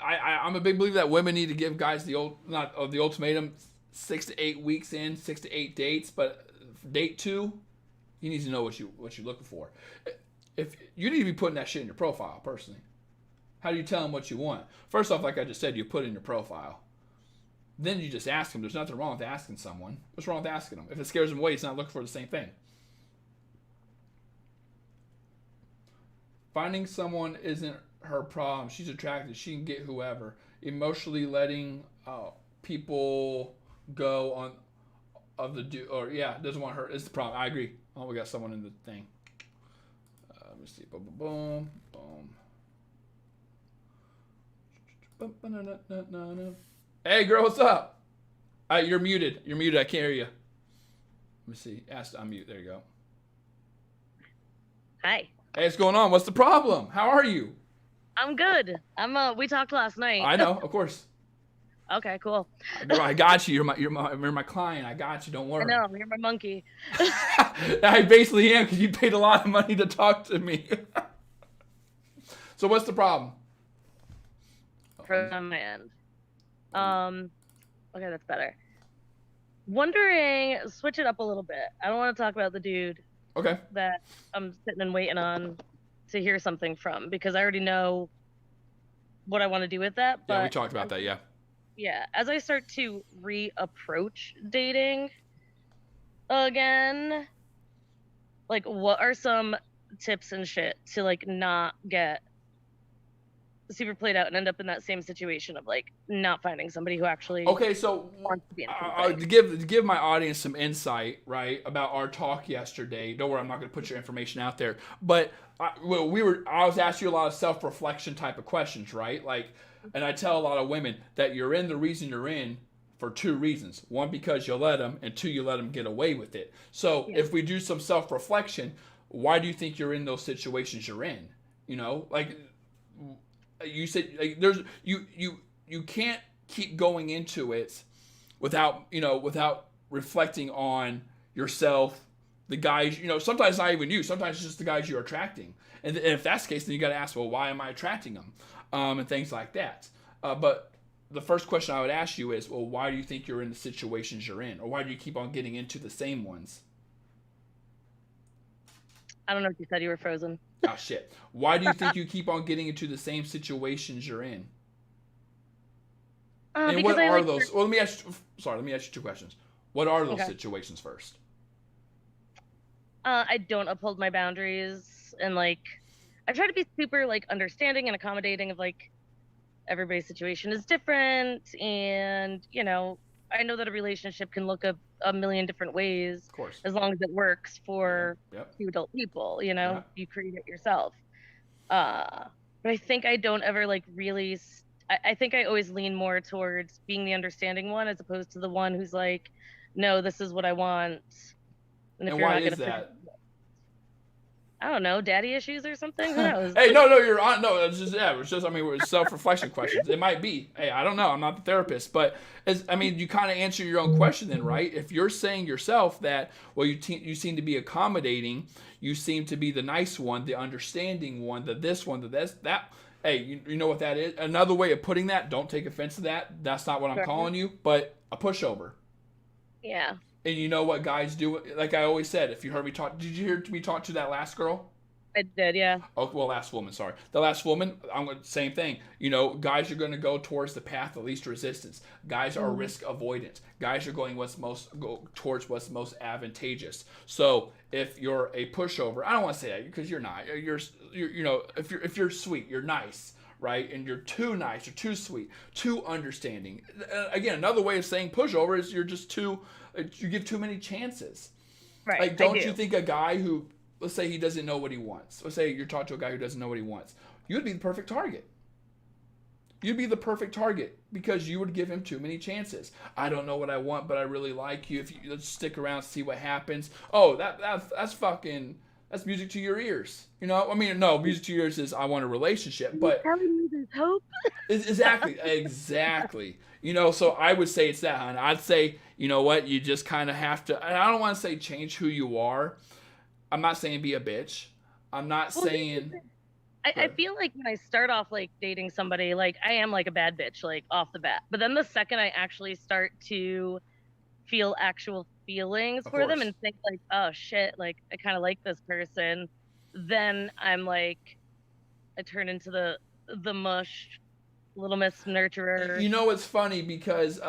a big believer that women need to give guys the ultimatum 6 to 8 weeks in, 6 to 8 dates. But date 2, you need to know what you're looking for. If you need to be putting that shit in your profile, personally. How do you tell them what you want? First off, like I just said, you put it in your profile. Then you just ask them. There's nothing wrong with asking someone. What's wrong with asking them? If it scares them away, it's not looking for the same thing. Finding someone isn't her problem. She's attracted. She can get whoever. Emotionally letting people go on of the doesn't want her is the problem. I agree. Oh, we got someone in the thing. Let me see. Boom, boom, boom. Hey, girl, what's up? You're muted. You're muted. I can't hear you. Let me see. Ask to unmute. There you go. Hi. Hey, what's going on? What's the problem? How are you? I'm good. We talked last night. I know, of course. Okay, cool. Girl, I got you. You're my client. I got you. Don't worry. I know. You're my monkey. I basically am because you paid a lot of money to talk to me. So what's the problem? From my end. Okay, that's better. Wondering, switch it up a little bit. I don't want to talk about the dude Okay. that I'm sitting and waiting on to hear something from because I already know what I want to do with that. But Yeah, we talked about that. Yeah. Yeah, as I start to reapproach dating again, like what are some tips and shit to like not get super played out and end up in that same situation of like not finding somebody who actually Okay, so wants to be in to give my audience some insight, right, about our talk yesterday. Don't worry, I'm not going to put your information out there. But I was asking you a lot of self-reflection type of questions, right? Like, and I tell a lot of women that you're in the reason you're in for 2 reasons. 1, because you let them, and 2, you let them get away with it. So if we do some self-reflection, why do you think you're in those situations you're in? You know, like you said, like you can't keep going into it without reflecting on yourself, the guys, sometimes not even you, sometimes it's just the guys you're attracting. And if that's the case, then you got to ask, well, why am I attracting them? And things like that. But the first question I would ask you is, well, why do you think you're in the situations you're in? Or why do you keep on getting into the same ones? I don't know if you said you were frozen. Oh, shit. Why do you think you keep on getting into the same situations you're in? And what are those? Well, let me ask you 2 questions. What are those situations first? I don't uphold my boundaries, and like I try to be super like understanding and accommodating of like everybody's situation is different, and I know that a relationship can look a million different ways, of course, as long as it works for 2 adult people. You create it yourself. But I think I don't ever like really. I think I always lean more towards being the understanding one as opposed to the one who's like, no, this is what I want. And if you're why not is that? I don't know, daddy issues or something. Who knows? Hey, no, you're on. No, it's just it's self-reflection questions. It might be. Hey, I don't know. I'm not the therapist, but you kind of answer your own question then, right? If you're saying yourself that, well, you seem to be accommodating, you seem to be the nice one, the understanding one, the this one, the this that. Hey, you know what that is? Another way of putting that. Don't take offense to that. That's not what I'm calling you, but a pushover. Yeah. And you know what guys do? Like I always said, if you heard me talk, did you hear me talk to that last girl? I did, yeah. Oh, well, last woman, sorry. The last woman, same thing. Guys are going to go towards the path of least resistance. Guys are risk avoidant. Guys are going towards what's most advantageous. So if you're a pushover, I don't want to say that because you're not. If you're sweet, you're nice, right? And you're too nice, you're too sweet, too understanding. Again, another way of saying pushover is you're just you give too many chances. Right. Like, don't you think a guy who, let's say he doesn't know what he wants. Let's say you're talking to a guy who doesn't know what he wants. You'd be the perfect target. You'd be the perfect target because you would give him too many chances. I don't know what I want, but I really like you. Let's stick around, see what happens. Oh, that's fucking That's music to your ears. You know, I mean, no, music to your ears is I want a relationship, but telling me there's hope. exactly. You know, so I would say it's that, hon. I'd say, you know what, you just kind of have to. And I don't want to say change who you are. I'm not saying be a bitch. I'm not saying. I feel like when I start off like dating somebody, like I am like a bad bitch, like off the bat. But then the second I actually start to feel actual feelings for them and think like, oh shit, like I kind of like this person, then I'm like, I turn into the mush, little miss nurturer. You know, it's funny because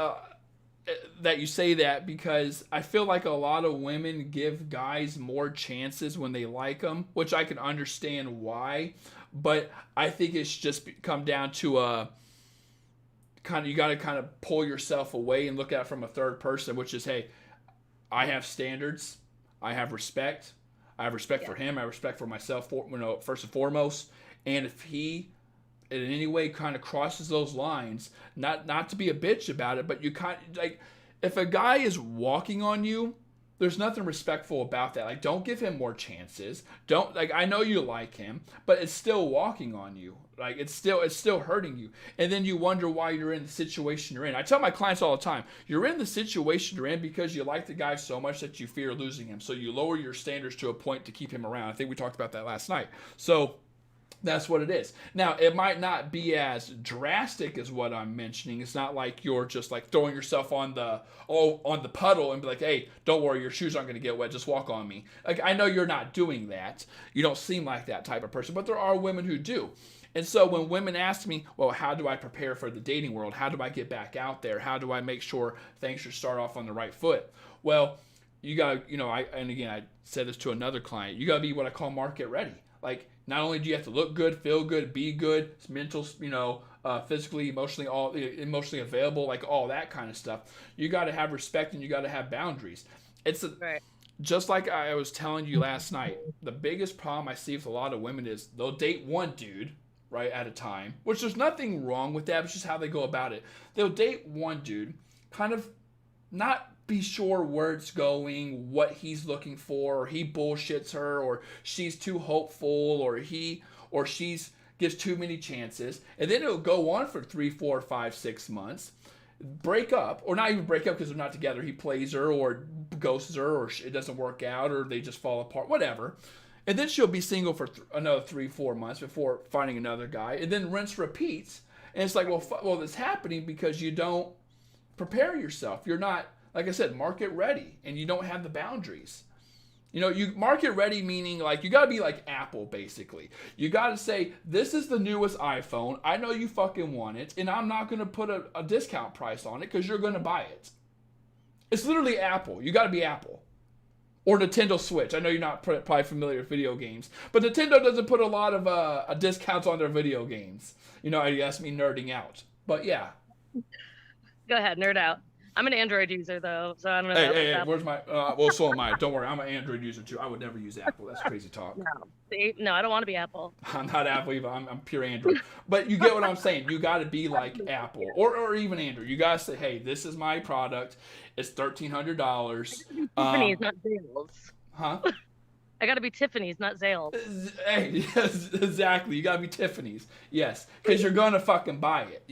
that you say that, because I feel like a lot of women give guys more chances when they like them, which I can understand why, but I think it's just come down to a kind of, you got to kind of pull yourself away and look at it from a third person, which is, hey, I have standards, I have respect, for him, I have respect for myself, first and foremost, and if he in any way kind of crosses those lines, not to be a bitch about it, but you kind of, like, if a guy is walking on you, there's nothing respectful about that. Like, don't give him more chances. Don't, like, I know you like him, but it's still walking on you. Like, it's still hurting you. And then you wonder why you're in the situation you're in. I tell my clients all the time, you're in the situation you're in because you like the guy so much that you fear losing him. So you lower your standards to a point to keep him around. I think we talked about that last night. So that's what it is. Now, it might not be as drastic as what I'm mentioning. It's not like you're just like throwing yourself on the puddle and be like, hey, don't worry, your shoes aren't going to get wet, just walk on me. Like, I know you're not doing that. You don't seem like that type of person, but there are women who do. And so when women ask me, well, how do I prepare for the dating world? How do I get back out there? How do I make sure things should start off on the right foot? Well, you got to, I said this to another client, you got to be what I call market ready. Like, not only do you have to look good, feel good, be good, mental, physically, emotionally, all emotionally available, like all that kind of stuff. You got to have respect and you got to have boundaries. Just like I was telling you last night, the biggest problem I see with a lot of women is they'll date one dude, right, at a time, which there's nothing wrong with that. It's just how they go about it. They'll date one dude, kind of not be sure where it's going, what he's looking for, or he bullshits her, or she's too hopeful, or he or she's gives too many chances, and then it'll go on for 3, 4, 5, 6 months, break up, or not even break up because they're not together. He plays her, or ghosts her, or it doesn't work out, or they just fall apart, whatever. And then she'll be single for another 3, 4 months before finding another guy, and then rinse repeats. And it's like, well, it's happening because you don't prepare yourself. You're not, like I said, market ready, and you don't have the boundaries. You market ready meaning like you got to be like Apple, basically. You got to say, this is the newest iPhone. I know you fucking want it, and I'm not going to put a discount price on it because you're going to buy it. It's literally Apple. You got to be Apple. Or Nintendo Switch. I know you're not probably familiar with video games, but Nintendo doesn't put a lot of discounts on their video games. That's me nerding out. But yeah. Go ahead, nerd out. I'm an Android user, though, so I don't know. Hey, where's my... well, so am I. Don't worry, I'm an Android user, too. I would never use Apple. That's crazy talk. No, I don't want to be Apple. I'm not Apple either. I'm pure Android. But you get what I'm saying. You got to be like Apple or even Android. You got to say, hey, this is my product. It's $1,300. Tiffany's, not Zales. Huh? I got to be Tiffany's, not Zales. Hey, yes, exactly. You got to be Tiffany's. Yes, because you're going to fucking buy it,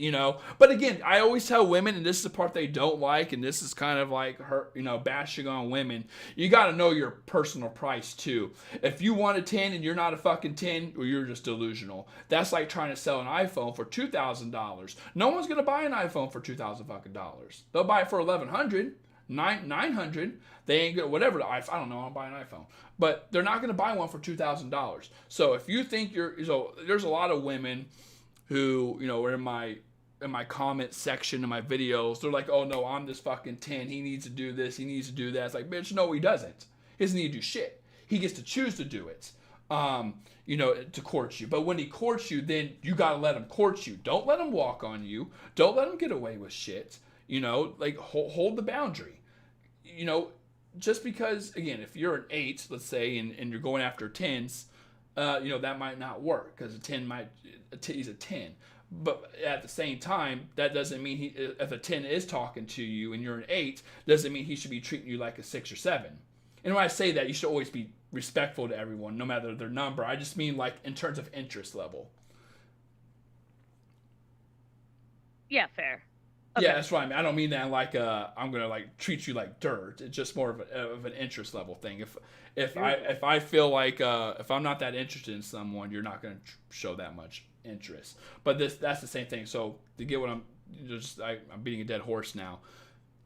But again, I always tell women, and this is the part they don't like, and this is kind of like her, bashing on women, you got to know your personal price, too. If you want a 10 and you're not a fucking 10, well, you're just delusional. That's like trying to sell an iPhone for $2,000. No one's going to buy an iPhone for $2,000 fucking dollars. They'll buy it for $1,100. $900, they ain't gonna, whatever. I don't know. I'll buy an iPhone, but they're not gonna buy one for $2,000. So if you think there's a lot of women who are in my comment section in my videos. They're like, oh no, I'm this fucking 10. He needs to do this. He needs to do that. It's like, bitch, no, he doesn't. He doesn't need to do shit. He gets to choose to do it. To court you. But when he courts you, then you gotta let him court you. Don't let him walk on you. Don't let him get away with shit. Like hold the boundary. Just because, again, if you're an 8, let's say, and you're going after 10s, that might not work because he's a 10. But at the same time, that doesn't mean if a 10 is talking to you and you're an 8, doesn't mean he should be treating you like a 6 or 7. And when I say that, you should always be respectful to everyone, no matter their number. I just mean like in terms of interest level. Yeah, fair. Okay. Yeah, that's what I mean. I don't mean that like I'm gonna like treat you like dirt. It's just more of an interest level thing. If I feel like if I'm not that interested in someone, you're not gonna show that much interest. But that's the same thing. So to get what I'm beating a dead horse now.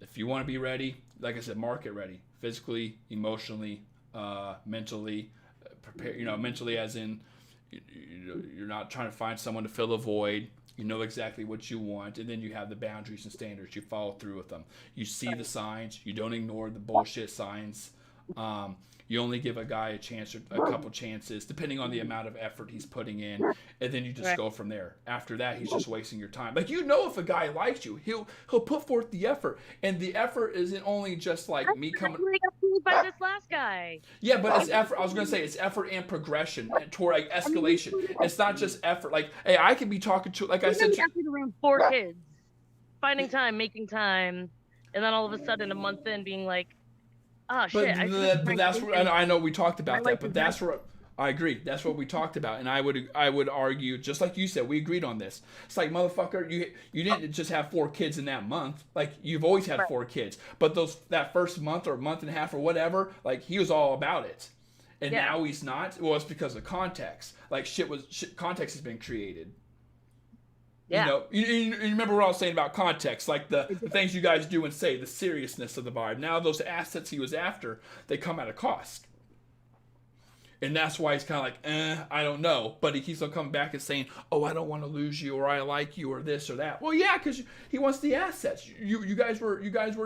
If you want to be ready, like I said, market ready, physically, emotionally, mentally, prepare. Mentally as in you're not trying to find someone to fill a void. You know exactly what you want, and then you have the boundaries and standards. You follow through with them. You see the signs. You don't ignore the bullshit signs. You only give a guy a chance or a couple chances, depending on the amount of effort he's putting in, and then you just go from there. After that, he's just wasting your time. Like, if a guy likes you, he'll put forth the effort, and the effort isn't only just like me coming. I got fooled by this last guy. Yeah, but it's effort. I was gonna say it's effort and progression toward like escalation. It's not just effort. Like, hey, I could be talking to, like I said, around 4 kids, finding time, making time, and then all of a sudden, a month in, being like, oh shit. But that's where I know we talked about that, but that's where I agree. That's what we talked about, and I would argue, just like you said, we agreed on this. It's like, motherfucker, you didn't just have 4 kids in that month. Like, you've always had 4 kids, but that first month or month and a half or whatever, like, he was all about it, and now he's not. Well, it's because of context. Like, context has been created. Yeah. You remember what I was saying about context, like the things you guys do and say, the seriousness of the vibe. Now those assets he was after, they come at a cost. And that's why he's kind of like, I don't know. But he keeps on coming back and saying, oh, I don't want to lose you, or I like you, or this or that. Well, yeah, because he wants the assets. You guys were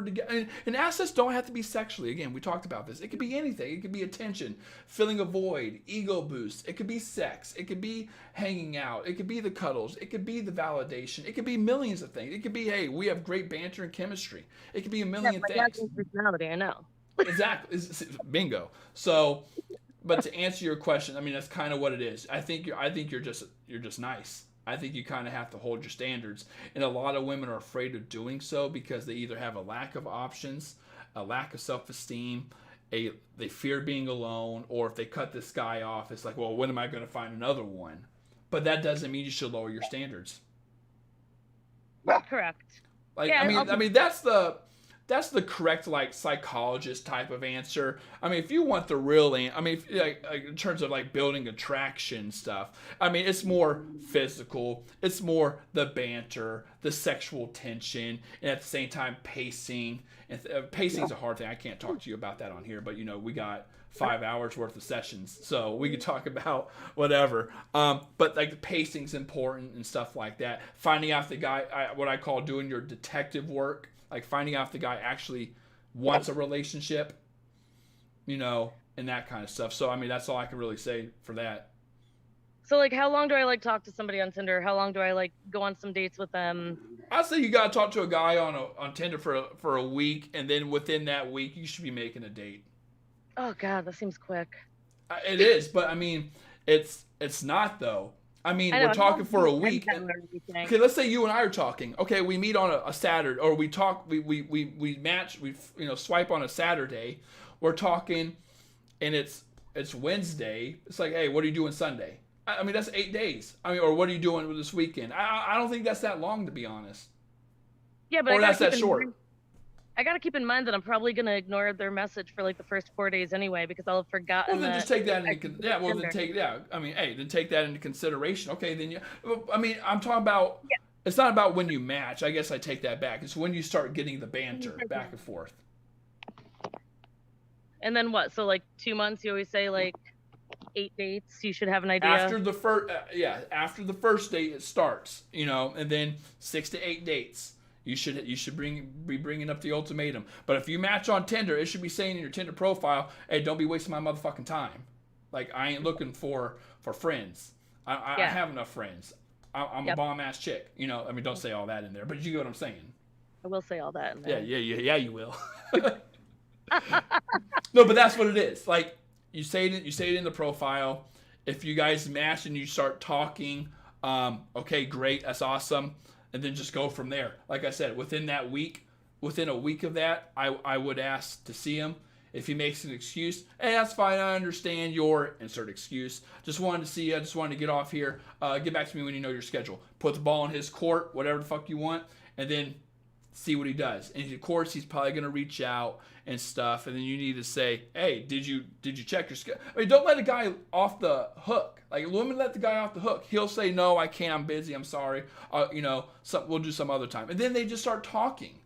together. And assets don't have to be sexually. Again, we talked about this. It could be anything. It could be attention, filling a void, ego boost. It could be sex. It could be hanging out. It could be the cuddles. It could be the validation. It could be millions of things. It could be, hey, we have great banter and chemistry. It could be a million things. Personality, I know. Exactly. Bingo. So... But to answer your question, I mean, that's kind of what it is. I think you're just nice. I think you kind of have to hold your standards, and a lot of women are afraid of doing so because they either have a lack of options, a lack of self-esteem, they fear being alone, or if they cut this guy off, it's like, well, when am I going to find another one? But that doesn't mean you should lower your standards. Correct. Like, yeah, I mean, that's the correct, like, psychologist type of answer. I mean, if you want the real, like in terms of like building attraction stuff, I mean, it's more physical. It's more the banter, the sexual tension, and at the same time pacing. And pacing's a hard thing. I can't talk to you about that on here, but we got 5 hours worth of sessions, so we could talk about whatever. But like the pacing's important and stuff like that. Finding out the guy, what I call doing your detective work. Like finding out if the guy actually wants a relationship, and that kind of stuff. So, I mean, that's all I can really say for that. So, like, how long do I, like, talk to somebody on Tinder? How long do I, like, go on some dates with them? I'd say you got to talk to a guy on Tinder for a week, and then within that week, you should be making a date. Oh, God, that seems quick. It is, but, I mean, it's not, though. I mean, we're talking for a week. Okay, let's say you and I are talking. Okay, we meet on a Saturday, or we talk. We match. We swipe on a Saturday. We're talking, and it's Wednesday. It's like, hey, what are you doing Sunday? I mean, that's 8 days. I mean, or what are you doing this weekend? I don't think that's that long, to be honest. Yeah, but or that's that short. I gotta keep in mind that I'm probably gonna ignore their message for like the first 4 days anyway because I'll have forgotten. Well, then just take that into then take that into consideration. Okay, then I mean, I'm talking about. Yeah. It's not about when you match. I guess I take that back. It's when you start getting the banter back and forth. And then what? So like 2 months, you always say like 8 dates. You should have an idea. After the first date it starts, and then 6 to 8 dates. You should be bringing up the ultimatum. But if you match on Tinder, it should be saying in your Tinder profile, hey, don't be wasting my motherfucking time. Like, I ain't looking for friends. I have enough friends. I'm a bomb-ass chick. I mean, don't say all that in there, but you get what I'm saying. I will say all that in there. Yeah, you will. No, but that's what it is. Like, you say it in the profile. If you guys match and you start talking, okay, great, that's awesome. And then just go from there. Like I said, within a week of that, I would ask to see him. If he makes an excuse, hey, that's fine. I understand your insert excuse. Just wanted to see you. I just wanted to get off here. Get back to me when you know your schedule. Put the ball in his court, whatever the fuck you want, and then see what he does. And of course, he's probably gonna reach out and stuff. And then you need to say, hey, did you check your schedule? I mean, don't let a guy off the hook. Like, women let the guy off the hook. He'll say, no, I can't. I'm busy. I'm sorry. We'll do some other time. And then they just start talking,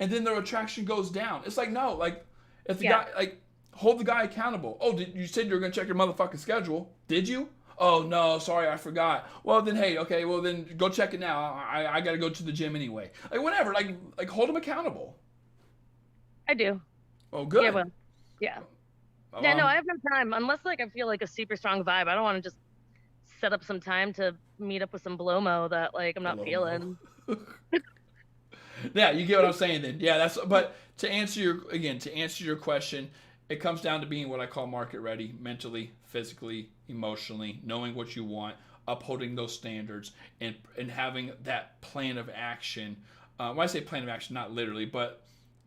and then their attraction goes down. It's like, no, like. If the guy, like, hold the guy accountable. Oh, you said you were going to check your motherfucking schedule. Did you? Oh, no, sorry, I forgot. Well, then, hey, okay, well, then go check it now. I got to go to the gym anyway. Like, whatever. Like hold him accountable. I do. Oh, good. Yeah, well, yeah. Yeah, no, I have no time. Unless, like, I feel like a super strong vibe. I don't want to just set up some time to meet up with some blow-mo that, like, I'm not feeling. Yeah, you get what I'm saying then. Yeah, but to answer your question, it comes down to being what I call market ready, mentally, physically, emotionally, knowing what you want, upholding those standards, and having that plan of action. When I say plan of action, not literally, but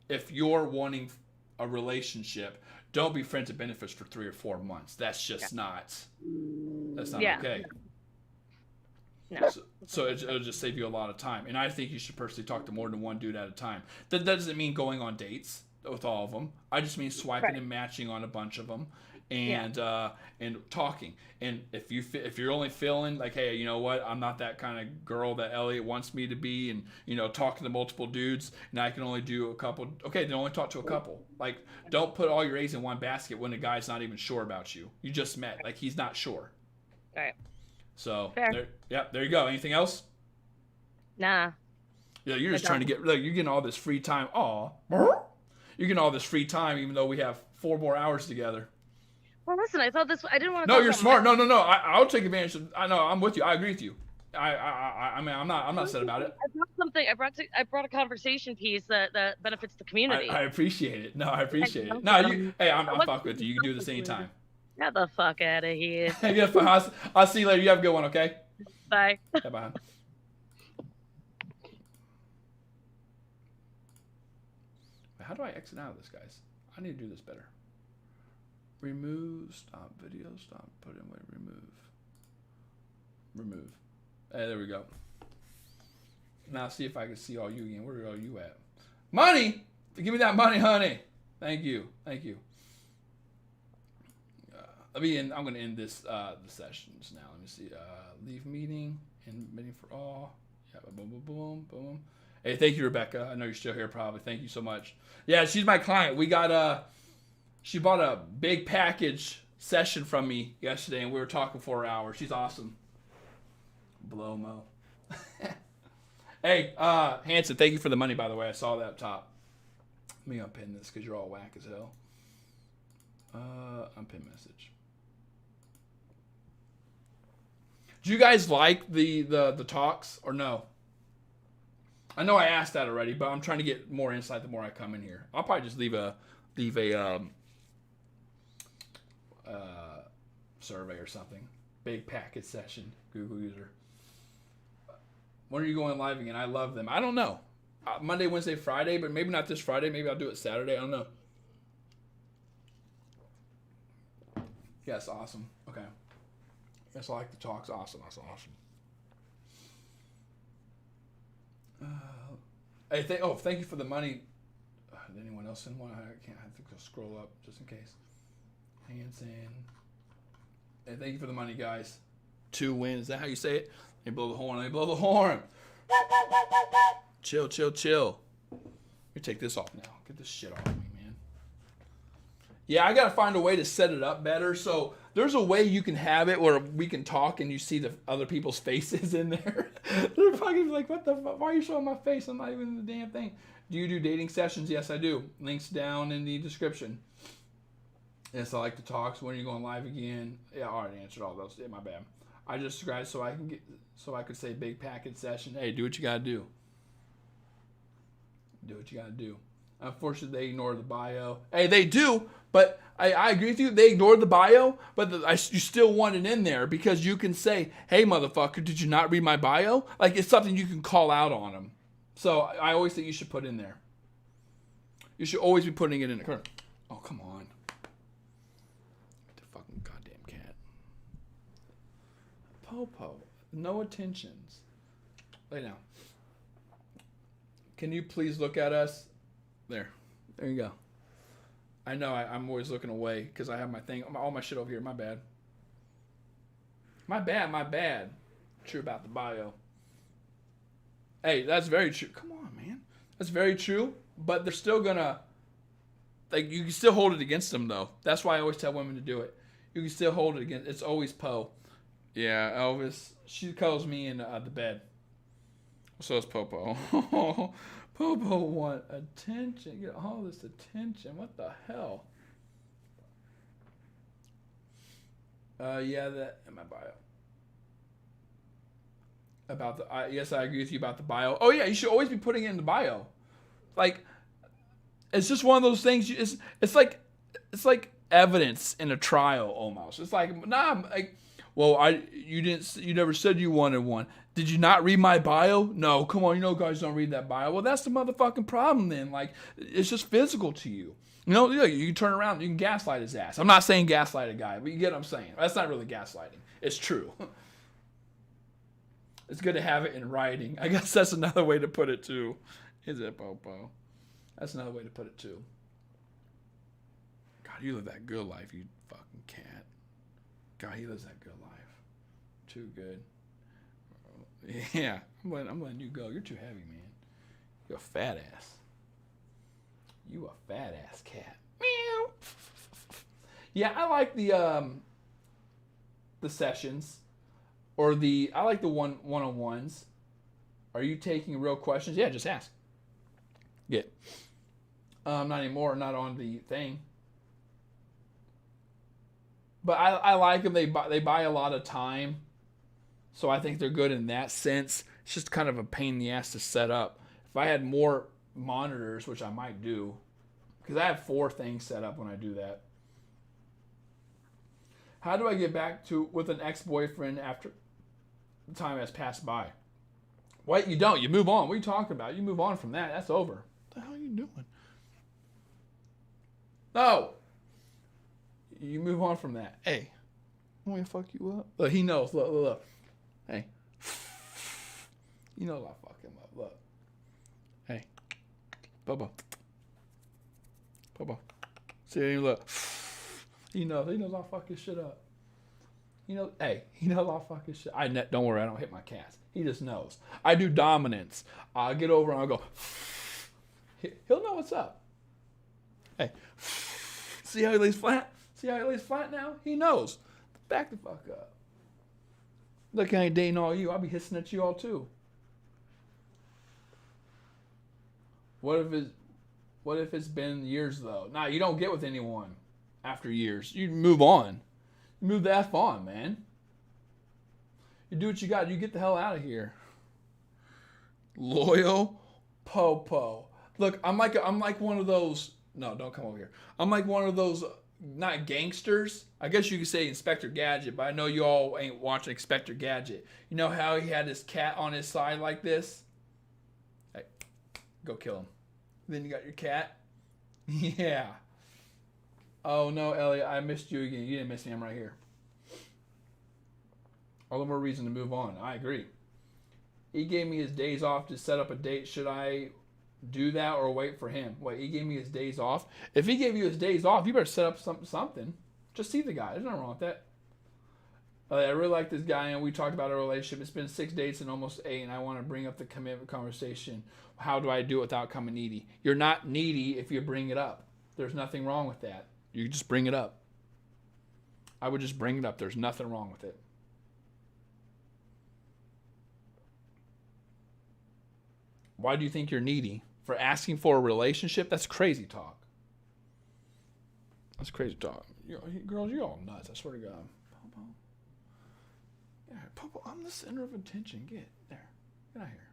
if you're wanting a relationship, don't be friends with benefits for 3 or 4 months. That's just not okay. No. So it'll just save you a lot of time. And I think you should personally talk to more than one dude at a time. That doesn't mean going on dates with all of them. I just mean swiping and matching on a bunch of them, and talking. And if you're only feeling like, hey, you know what, I'm not that kind of girl that Elliot wants me to be, and talking to multiple dudes, and I can only do a couple. Okay, then only talk to a couple. Like, don't put all your eggs in one basket when the guy's not even sure about you. You just met. Like, he's not sure. All right. So, there you go. Anything else? Nah. Yeah, you're just trying to you're getting all this free time. You're getting all this free time, even though we have 4 more hours together. Well, listen, I thought I didn't want to. No, you're smart. No. I'll take advantage of. I know. I'm with you. I agree with you. I mean, I'm not sad about it. I brought something. I brought a conversation piece that benefits the community. I appreciate it. No, I appreciate it. No, hey, I'm fuck with you. You can do this anytime. Get the fuck out of here. Yeah, I'll see you later. You have a good one, okay? Bye. Bye. How do I exit out of this, guys? I need to do this better. Remove, stop video, stop, put in, wait, remove. Hey, there we go. Now see if I can see all you again. Where are all you at? Money! Give me that money, honey. Thank you. I'm going to end this the sessions now. Let me see. Leave meeting. End meeting for all. Yeah, boom. Hey, thank you, Rebecca. I know you're still here probably. Thank you so much. Yeah, she's my client. We got she bought a big package session from me yesterday, and we were talking for an hour. She's awesome. Blow-mo. Hey, Hanson, thank you for the money, by the way. I saw that up top. Let me unpin this because you're all whack as hell. Unpin message. Do you guys like the talks or no? I know I asked that already, but I'm trying to get more insight the more I come in here. I'll probably just leave a survey or something. Big packet session, Google user. When are you going live again? I love them. I don't know. Monday, Wednesday, Friday, but maybe not this Friday. Maybe I'll do it Saturday. I don't know. Yes, awesome. Okay. Yes, I like the talks. Awesome. Hey, thank you for the money. Did anyone else send one? I have to go scroll up just in case. Hanson. Hey, thank you for the money, guys. 2 wins. Is that how you say it? Let me blow the horn. Chill. Let me take this off now. Get this shit off me, man. Yeah, I gotta find a way to set it up better. So there's a way you can have it where we can talk and you see the other people's faces in there. They're fucking like, what the fuck? Why are you showing my face? I'm not even in the damn thing. Do you do dating sessions? Yes, I do. Links down in the description. Yes, I like to talk. So when are you going live again? Yeah, I already answered all those. Yeah, my bad. I just subscribed so I could say big packet session. Hey, do what you gotta do. Unfortunately, they ignore the bio. Hey, they do, but I agree with you. They ignored the bio, but you still want it in there because you can say, hey, motherfucker, did you not read my bio? Like, it's something you can call out on them. So I always think you should put in there. You should always be putting it in there. Oh, come on. The fucking goddamn cat. Popo. No attentions. Lay down. Can you please look at us? There. There you go. I know I'm always looking away because I have my thing, all my shit over here. My bad. My bad. True about the bio. Hey, that's very true. Come on, man. That's very true. But they're still gonna, like, you can still hold it against them, though. That's why I always tell women to do it. You can still hold it against. It's always Poe. Yeah, Elvis. She calls me in the bed. So is Popo. Popo want attention. Get all this attention. What the hell? Yeah, that in my bio. About the yes, I agree with you about the bio. Oh yeah, you should always be putting it in the bio. Like, it's just one of those things. It's like evidence in a trial almost. It's like, nah, like, well, you never said you wanted one. Did you not read my bio? No, come on, guys don't read that bio. Well, that's the motherfucking problem then. Like, it's just physical to you. You can turn around, you can gaslight his ass. I'm not saying gaslight a guy, but you get what I'm saying. That's not really gaslighting. It's true. It's good to have it in writing. I guess that's another way to put it too. Is it, Popo? That's another way to put it too. God, you live that good life, you fucking cat. God, he lives that good life. Too good. Yeah, I'm letting you go. You're too heavy, man. You're a fat ass. You a fat ass cat. Meow. Yeah, I like the sessions, or I like the one-on-ones. Are you taking real questions? Yeah, just ask. Yeah. Not anymore. Not on the thing. But I like them. They buy a lot of time. So I think they're good in that sense. It's just kind of a pain in the ass to set up. If I had more monitors, which I might do, because I have 4 things set up when I do that. How do I get back with an ex-boyfriend after the time has passed by? What? You don't. You move on. What are you talking about? You move on from that. That's over. What the hell are you doing? No. You move on from that. Hey, want me to fuck you up? Look, he knows. Look. Hey. You know I fucking love. Look. Hey. Bubba. See, look. He knows I'll fuck his shit up. He knows I'll fuck his shit. Don't worry, I don't hit my cats. He just knows. I do dominance. I'll get over and I'll go. He'll know what's up. Hey. See how he lays flat? See how he lays flat now? He knows. Back the fuck up. Look, I ain't dating all you. I'll be hissing at you all too. What if it's been years though? Nah, you don't get with anyone after years. You move on. You move the F on, man. You do what you got. You get the hell out of here. Loyal Popo. Look, I'm like one of those. No, don't come over here. I'm like one of those. Not gangsters. I guess you could say Inspector Gadget, but I know you all ain't watching Inspector Gadget. You know how he had his cat on his side like this? Hey, go kill him. Then you got your cat. Yeah. Oh no, Elliot, I missed you again. You didn't miss me. I'm right here. All the more reason to move on. I agree. He gave me his days off to set up a date. Should I do that or wait for him? Wait, he gave me his days off? If he gave you his days off, you better set up something. Just see the guy. There's nothing wrong with that. I really like this guy, and we talked about our relationship. It's been 6 dates and almost 8, and I want to bring up the commitment conversation. How do I do it without coming needy? You're not needy if you bring it up. There's nothing wrong with that. You just bring it up. I would just bring it up. There's nothing wrong with it. Why do you think you're needy? For asking for a relationship? That's crazy talk. That's crazy talk. Girls, you're all nuts. I swear to God. Popo. Yeah, Popo, I'm the center of attention. Get there. Get out here.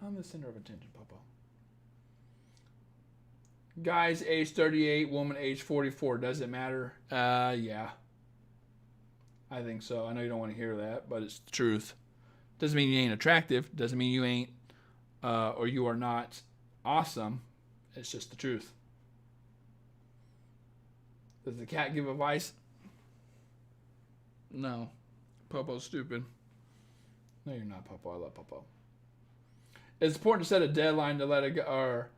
I'm the center of attention, Popo. Guys age 38, woman age 44. Does it matter? Yeah. I think so. I know you don't want to hear that, but it's the truth. Doesn't mean you ain't attractive. Doesn't mean you ain't or you are not awesome. It's just the truth. Does the cat give advice? No. Popo's stupid. No, you're not, Popo. I love Popo. It's important to set a deadline to let a guy, or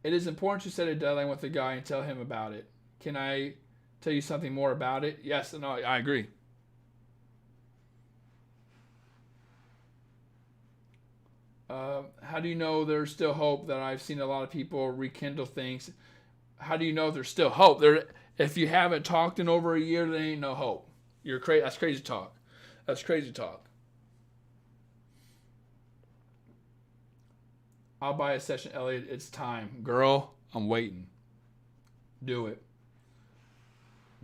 it is important to set a deadline with the guy and tell him about it. Can I tell you something more about it? Yes, no, I agree. How do you know there's still hope? That I've seen a lot of people rekindle things. How do you know there's still hope? If you haven't talked in over a year, there ain't no hope. You're crazy. That's crazy talk. That's crazy talk. I'll buy a session, Elliot. It's time. Girl, I'm waiting. Do it.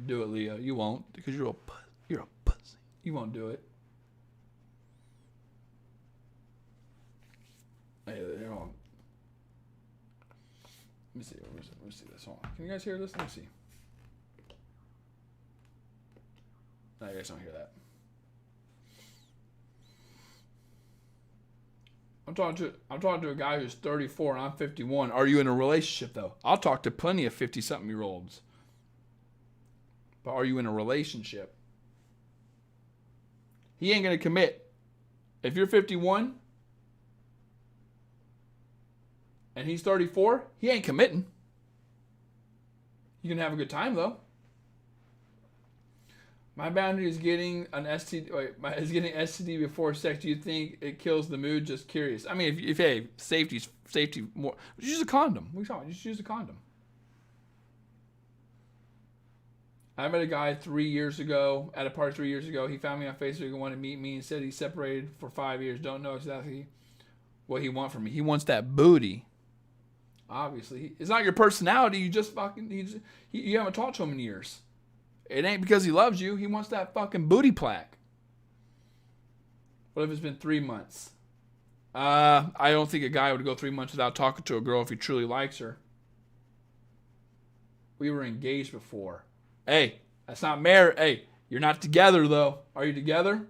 Do it, Leo. You won't, because you're a pussy. You won't do it. Hey, they're on. Let me see. Let me see this. Hold on. Can you guys hear this? Let me see. No, you guys don't hear that. I'm talking to a guy who's 34 and I'm 51. Are you in a relationship though? I'll talk to plenty of 50-something-year-olds. But are you in a relationship? He ain't gonna commit. If you're 51 and he's 34, he ain't committing. You can have a good time though. My boundary is getting an STD. Is getting STD before sex. Do you think it kills the mood? Just curious. I mean, if hey, safety more. Just use a condom. What are you talking? Just use a condom. I met a guy 3 years ago at a party 3 years ago. He found me on Facebook and wanted to meet me and said he separated for 5 years. Don't know exactly what he wants from me. He wants that booty. Obviously, it's not your personality. You just fucking you haven't talked to him in years. It ain't because he loves you. He wants that fucking booty plaque. What if it's been 3 months? I don't think a guy would go 3 months without talking to a girl if he truly likes her. We were engaged before. Hey, that's not marriage. Hey, you're not together though. Are you together?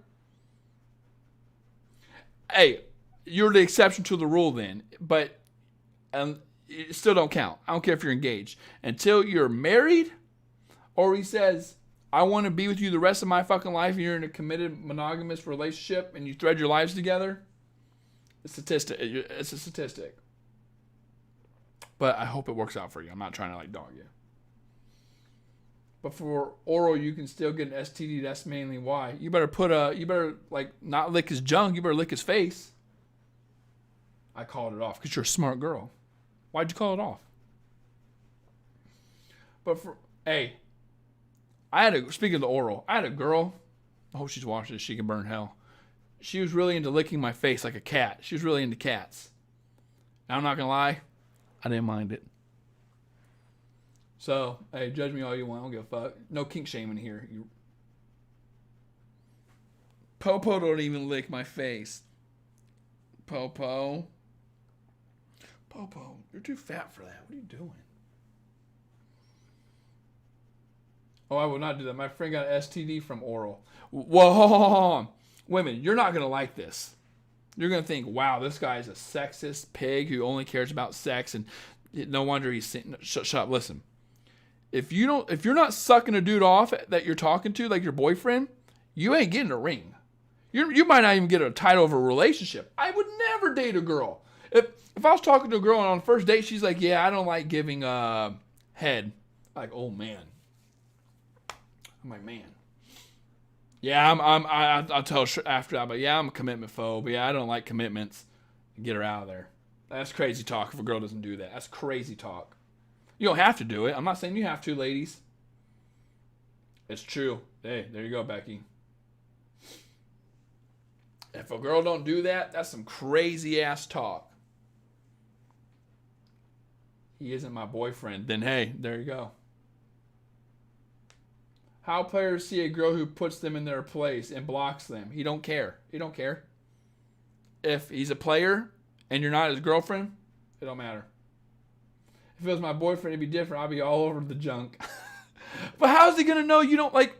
Hey, you're the exception to the rule then. But it still don't count. I don't care if you're engaged. Until you're married, or he says, I want to be with you the rest of my fucking life, and you're in a committed monogamous relationship, and you thread your lives together, it's a statistic. But I hope it works out for you. I'm not trying to like dog you. But for oral, you can still get an STD. That's mainly why. You better like not lick his junk. You better lick his face. I called it off because you're a smart girl. Why'd you call it off? But hey, speaking of the oral, I had a girl, I hope she's watching this, she can burn hell. She was really into licking my face like a cat. She was really into cats. And I'm not going to lie, I didn't mind it. So, hey, judge me all you want, I don't give a fuck. No kink shaming here. Popo don't even lick my face. Popo, you're too fat for that. What are you doing? Oh, I will not do that. My friend got an STD from oral. Whoa, hold on. Women, you're not going to like this. You're going to think, wow, this guy's a sexist pig who only cares about sex, and no wonder he's saying, shut up. Listen, if you're not sucking a dude off that you're talking to, like your boyfriend, you ain't getting a ring. You might not even get a title of a relationship. I would never date a girl. If I was talking to a girl and on the first date, she's like, yeah, I don't like giving head. Like, oh, man. I'm like, man. Yeah, I'll tell her after that, but yeah, I'm a commitment phobe. Yeah, I don't like commitments. Get her out of there. That's crazy talk if a girl doesn't do that. That's crazy talk. You don't have to do it. I'm not saying you have to, ladies. It's true. Hey, there you go, Becky. If a girl don't do that, that's some crazy ass talk. He isn't my boyfriend. Then hey, there you go. How players see a girl who puts them in their place and blocks them. He don't care. He don't care. If he's a player and you're not his girlfriend, it don't matter. If it was my boyfriend, it'd be different. I'd be all over the junk. But how is he going to know you don't like...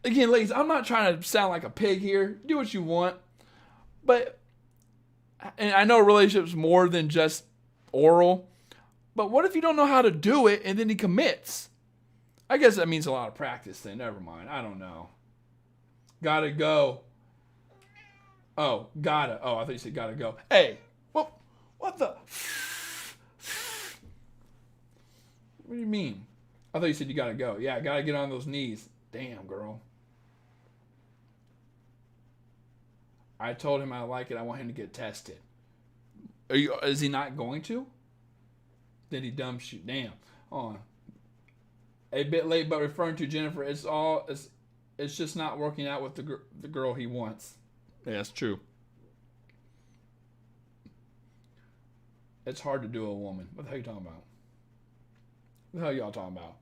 Again, ladies, I'm not trying to sound like a pig here. Do what you want. But... And I know a relationship's more than just oral. But what if you don't know how to do it and then he commits? I guess that means a lot of practice then. Never mind. I don't know. Gotta go. Oh, gotta. Oh, I thought you said gotta go. Hey, what the? What do you mean? I thought you said you gotta go. Yeah, gotta get on those knees. Damn, girl. I told him I like it. I want him to get tested. Is he not going to? Did he dumb shoot? Damn. Hold on. A bit late, but referring to Jennifer, it's just not working out with the girl he wants. Yeah, that's true. It's hard to do a woman. What the hell are you talking about? What the hell y'all talking about?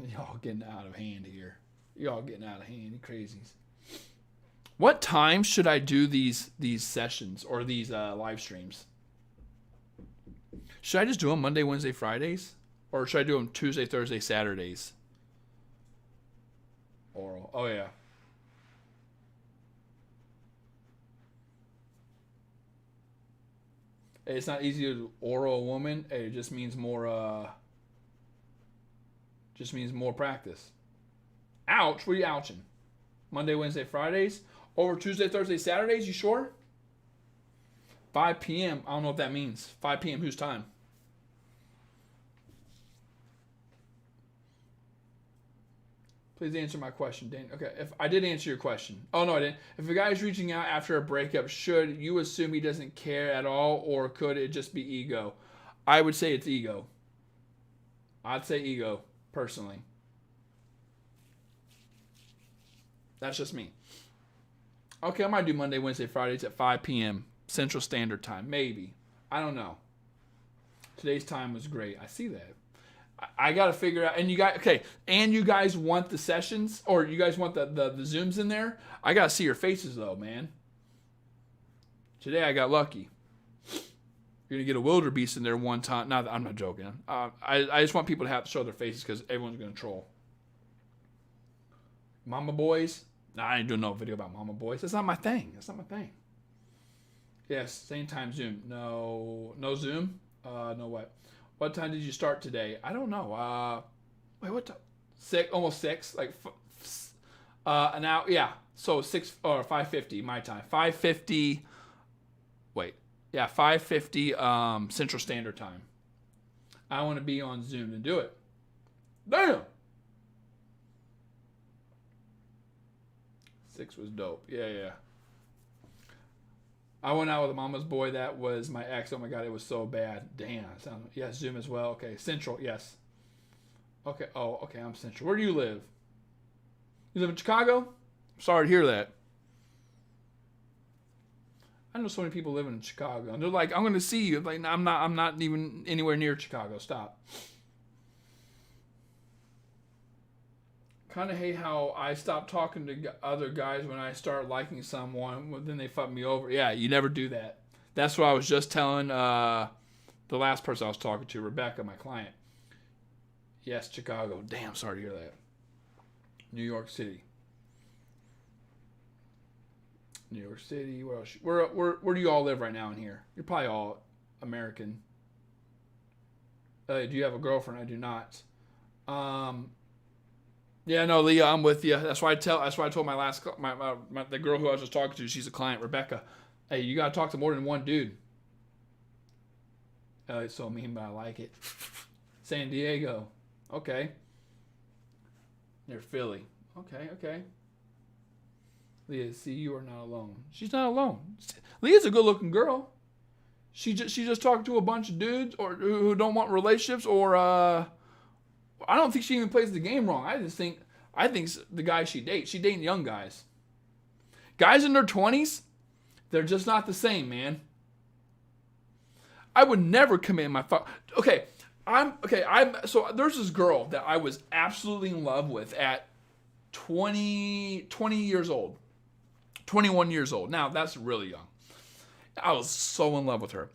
Y'all getting out of hand here. Y'all getting out of hand. You crazies. What time should I do these sessions or these live streams? Should I just do them Monday, Wednesday, Fridays? Or should I do them Tuesday, Thursday, Saturdays? Oral. Oh, yeah. Hey, it's not easy to oral a woman. Hey, it just means more practice. Ouch. What are you ouching? Monday, Wednesday, Fridays? Over Tuesday, Thursday, Saturdays? You sure? 5 p.m. I don't know what that means. 5 p.m. Whose time? Please answer my question, Dan. Okay, if I did answer your question. Oh, no, I didn't. If a guy is reaching out after a breakup, should you assume he doesn't care at all, or could it just be ego? I would say it's ego. I'd say ego, personally. That's just me. Okay, I might do Monday, Wednesday, Fridays at 5 p.m. Central Standard Time. Maybe. I don't know. Today's time was great. I see that. I got to figure out, and you guys want the sessions, or you guys want the Zooms in there? I got to see your faces, though, man. Today I got lucky. You're going to get a wildebeest in there one time. No, I'm not joking. I just want people to have to show their faces because everyone's going to troll. Mama boys? Nah, I ain't doing no video about mama boys. That's not my thing. Yes, same time Zoom. No Zoom? No what? What time did you start today? I don't know. Wait, what time? 6, almost 6. Like, an hour. Yeah. So 6 or 5:50 my time. 5:50. Wait. Yeah, 5:50 Central Standard Time. I want to be on Zoom to do it. Damn. 6 was dope. Yeah. I went out with a mama's boy that was my ex. Oh my God, it was so bad. Damn. Yes, Zoom as well. Okay, Central, yes. Okay, okay, I'm Central. Where do you live? You live in Chicago? Sorry to hear that. I know so many people living in Chicago, and they're like, "I'm going to see you." Like, I'm not even anywhere near Chicago. Stop. Kind of hate how I stop talking to other guys when I start liking someone, then they fuck me over. Yeah, you never do that. That's what I was just telling the last person I was talking to, Rebecca, my client. Yes, Chicago. Damn, sorry to hear that. New York City. New York City. Where else? Where do you all live right now in here? You're probably all American. Do you have a girlfriend? I do not. Yeah, no, Leah, I'm with you. That's why I told the girl who I was just talking to. She's a client, Rebecca. Hey, you gotta talk to more than one dude. It's so mean, but I like it. San Diego, okay. Near Philly, okay. Leah, see, you are not alone. She's not alone. Leah's a good-looking girl. She just talked to a bunch of dudes or who don't want relationships or I don't think she even plays the game wrong. I think the guys she dates, she dating young guys. Guys in their 20s, they're just not the same, man. I would never commit my so there's this girl that I was absolutely in love with at 20 years old. 21 years old. Now, that's really young. I was so in love with her.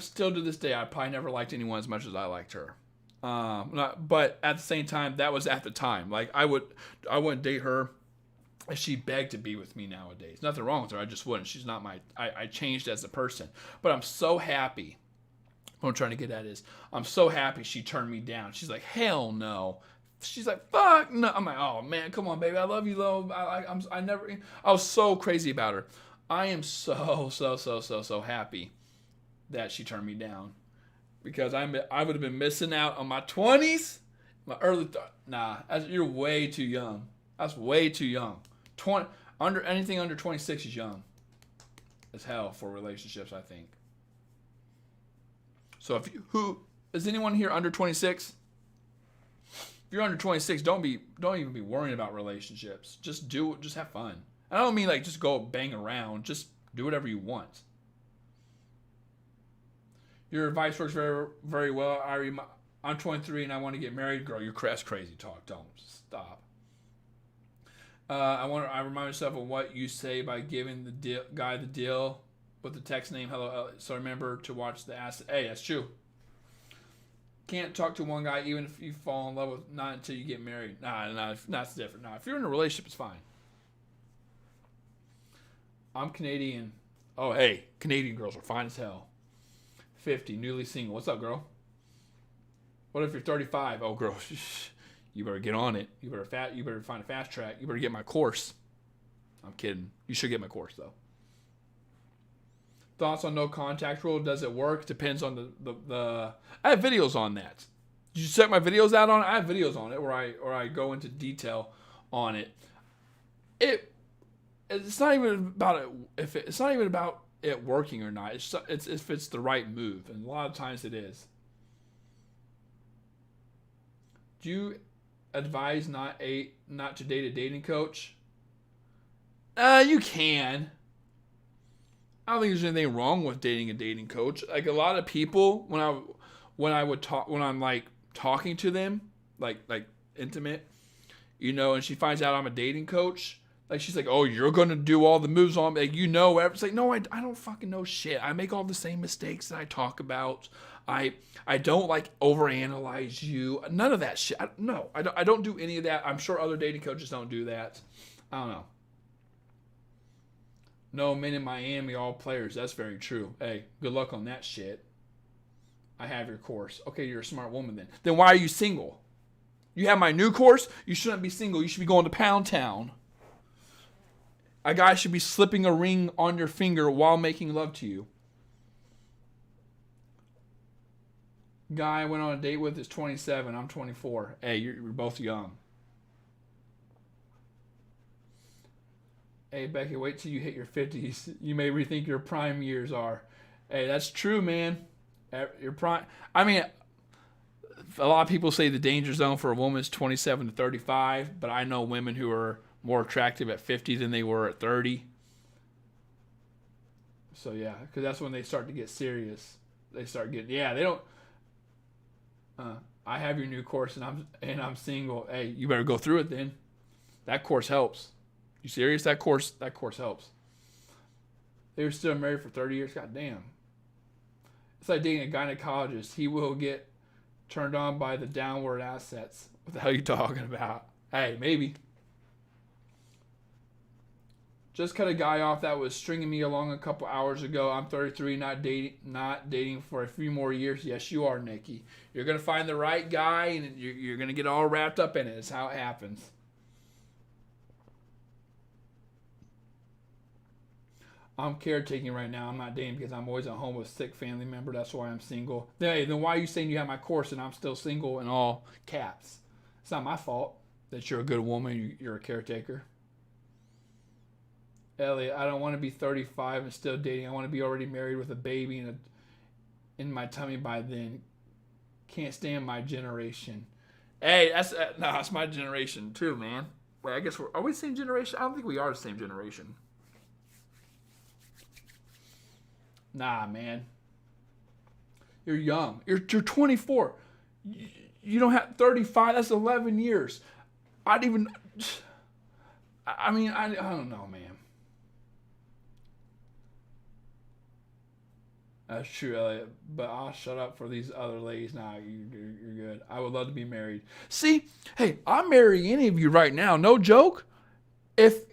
Still to this day, I probably never liked anyone as much as I liked her. But at the same time, that was at the time. Like I wouldn't date her if she begged to be with me nowadays. Nothing wrong with her. I just wouldn't. She's not I changed as a person. But I'm so happy. What I'm trying to get at is I'm so happy she turned me down. She's like, hell no. she's like, fuck no. I'm like, oh man, come on, baby. I love you, though. I was so crazy about her. I am so happy that she turned me down, because I would have been missing out on my 20s, my early. You're way too young. That's way too young. Anything under 26 is young as hell for relationships, I think. So is anyone here under 26? If you're under 26, don't even be worrying about relationships. Just have fun. I don't mean like just go bang around. Just do whatever you want. Your advice works very, very well. I'm 23 and I want to get married. Girl, that's crazy talk. Don't stop. I remind myself of what you say by giving the guy the deal with the text name hello Elliot. So remember to watch the asset. Hey, that's true. Can't talk to one guy even if you fall in love with, not until you get married. Nah, that's different. Nah, if you're in a relationship, it's fine. I'm Canadian. Oh, hey, Canadian girls are fine as hell. 50, newly single. What's up, girl? What if you're 35? Oh, girl, you better get on it. You better find a fast track. You better get my course. I'm kidding. You should get my course, though. Thoughts on no contact rule? Does it work? Depends on the. I have videos on that. Did you check my videos out on it? I have videos on it where I go into detail on it. It's not even about it. It's not even about it working or not. It's if it's the right move, and a lot of times it is. Do you advise not to date a dating coach? You can. I don't think there's anything wrong with dating a dating coach. Like a lot of people, when I'm like talking to them, like intimate, and she finds out I'm a dating coach, like she's like, oh, you're gonna do all the moves on me, like it's like, no, I don't fucking know shit. I make all the same mistakes that I talk about. I don't like overanalyze you. None of that shit. I don't do any of that. I'm sure other dating coaches don't do that. I don't know. No men in Miami, all players. That's very true. Hey, good luck on that shit. I have your course. Okay, you're a smart woman then. Then why are you single? You have my new course? You shouldn't be single. You should be going to Pound Town. A guy should be slipping a ring on your finger while making love to you. Guy I went on a date with is 27. I'm 24. Hey, you're both young. Hey, Becky, wait till you hit your 50s. You may rethink your prime years are. Hey, that's true, man. Your prime. I mean, a lot of people say the danger zone for a woman is 27 to 35, but I know women who are more attractive at 50 than they were at 30. So, yeah, because that's when they start to get serious. They start getting, they don't. I have your new course and I'm single. Hey, you better go through it then. That course helps. You serious? That course helps. They were still married for 30 years. God damn. It's like dating a gynecologist. He will get turned on by the downward assets. What the hell are you talking about? Hey, maybe. Just cut a guy off that was stringing me along a couple hours ago. I'm 33, not dating for a few more years. Yes, you are, Nikki. You're going to find the right guy, and you're going to get all wrapped up in it. It's how it happens. I'm caretaking right now. I'm not dating because I'm always at home with a sick family member. That's why I'm single. Hey, then why are you saying you have my course and I'm still single in all caps? It's not my fault that you're a good woman. You're a caretaker. Elliot, I don't want to be 35 and still dating. I want to be already married with a baby in my tummy by then. Can't stand my generation. Hey, that's my generation too, man. Wait, I guess are we the same generation? I don't think we are the same generation. Nah, man. You're young. You're 24. You don't have 35. That's 11 years. I don't know, man. That's true, Elliot. But I'll shut up for these other ladies. Nah, you're good. I would love to be married. See, hey, I'll marry any of you right now. No joke. If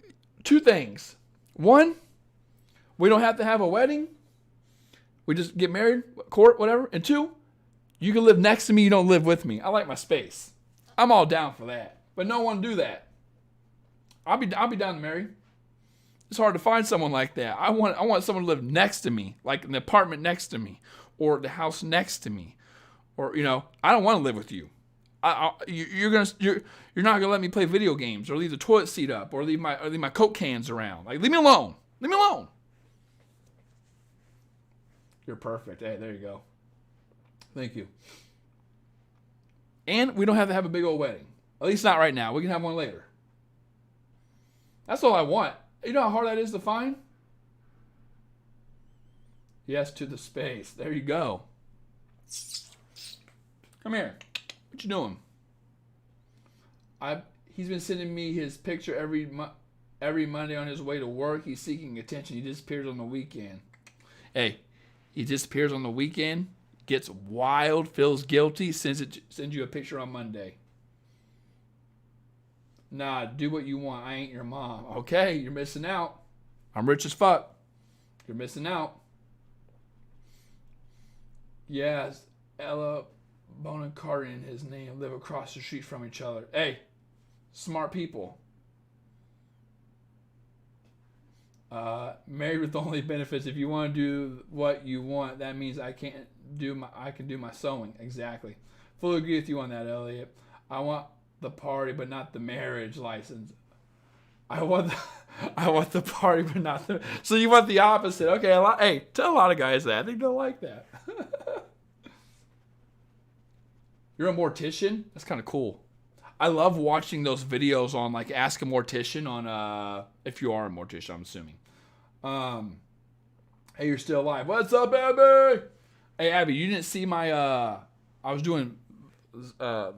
two things. One, we don't have to have a wedding. We just get married, court, whatever. And two, you can live next to me. You don't live with me. I like my space. I'm all down for that. But no one do that. I'll be down to marry. It's hard to find someone like that. I want someone to live next to me, like in the apartment next to me, or the house next to me, or I don't want to live with you. You're not gonna let me play video games, or leave the toilet seat up, or leave my Coke cans around. Like, leave me alone. Leave me alone. You're perfect. Hey, there you go. Thank you. And we don't have to have a big old wedding. At least not right now. We can have one later. That's all I want. You know how hard that is to find? Yes to the space. There you go. Come here. What you doing? He's been sending me his picture every Monday on his way to work. He's seeking attention. He disappears on the weekend. Hey, he disappears on the weekend, gets wild, feels guilty, sends you a picture on Monday. Nah, do what you want. I ain't your mom. Okay, you're missing out. I'm rich as fuck. You're missing out. Yes, Ella Bonacari and his name live across the street from each other. Hey, smart people. Married with only benefits. If you want to do what you want, that means I can do my sewing. Exactly. Fully agree with you on that, Elliot. I want the party, but not the marriage license. I want the party, but not the. So you want the opposite? Okay. Hey, tell a lot of guys that. I think they'll like that. You're a mortician? That's kind of cool. I love watching those videos on, like, Ask a Mortician on, if you are a mortician, I'm assuming. Hey, you're still alive. What's up, Abby? Hey, Abby, you didn't see my, I was doing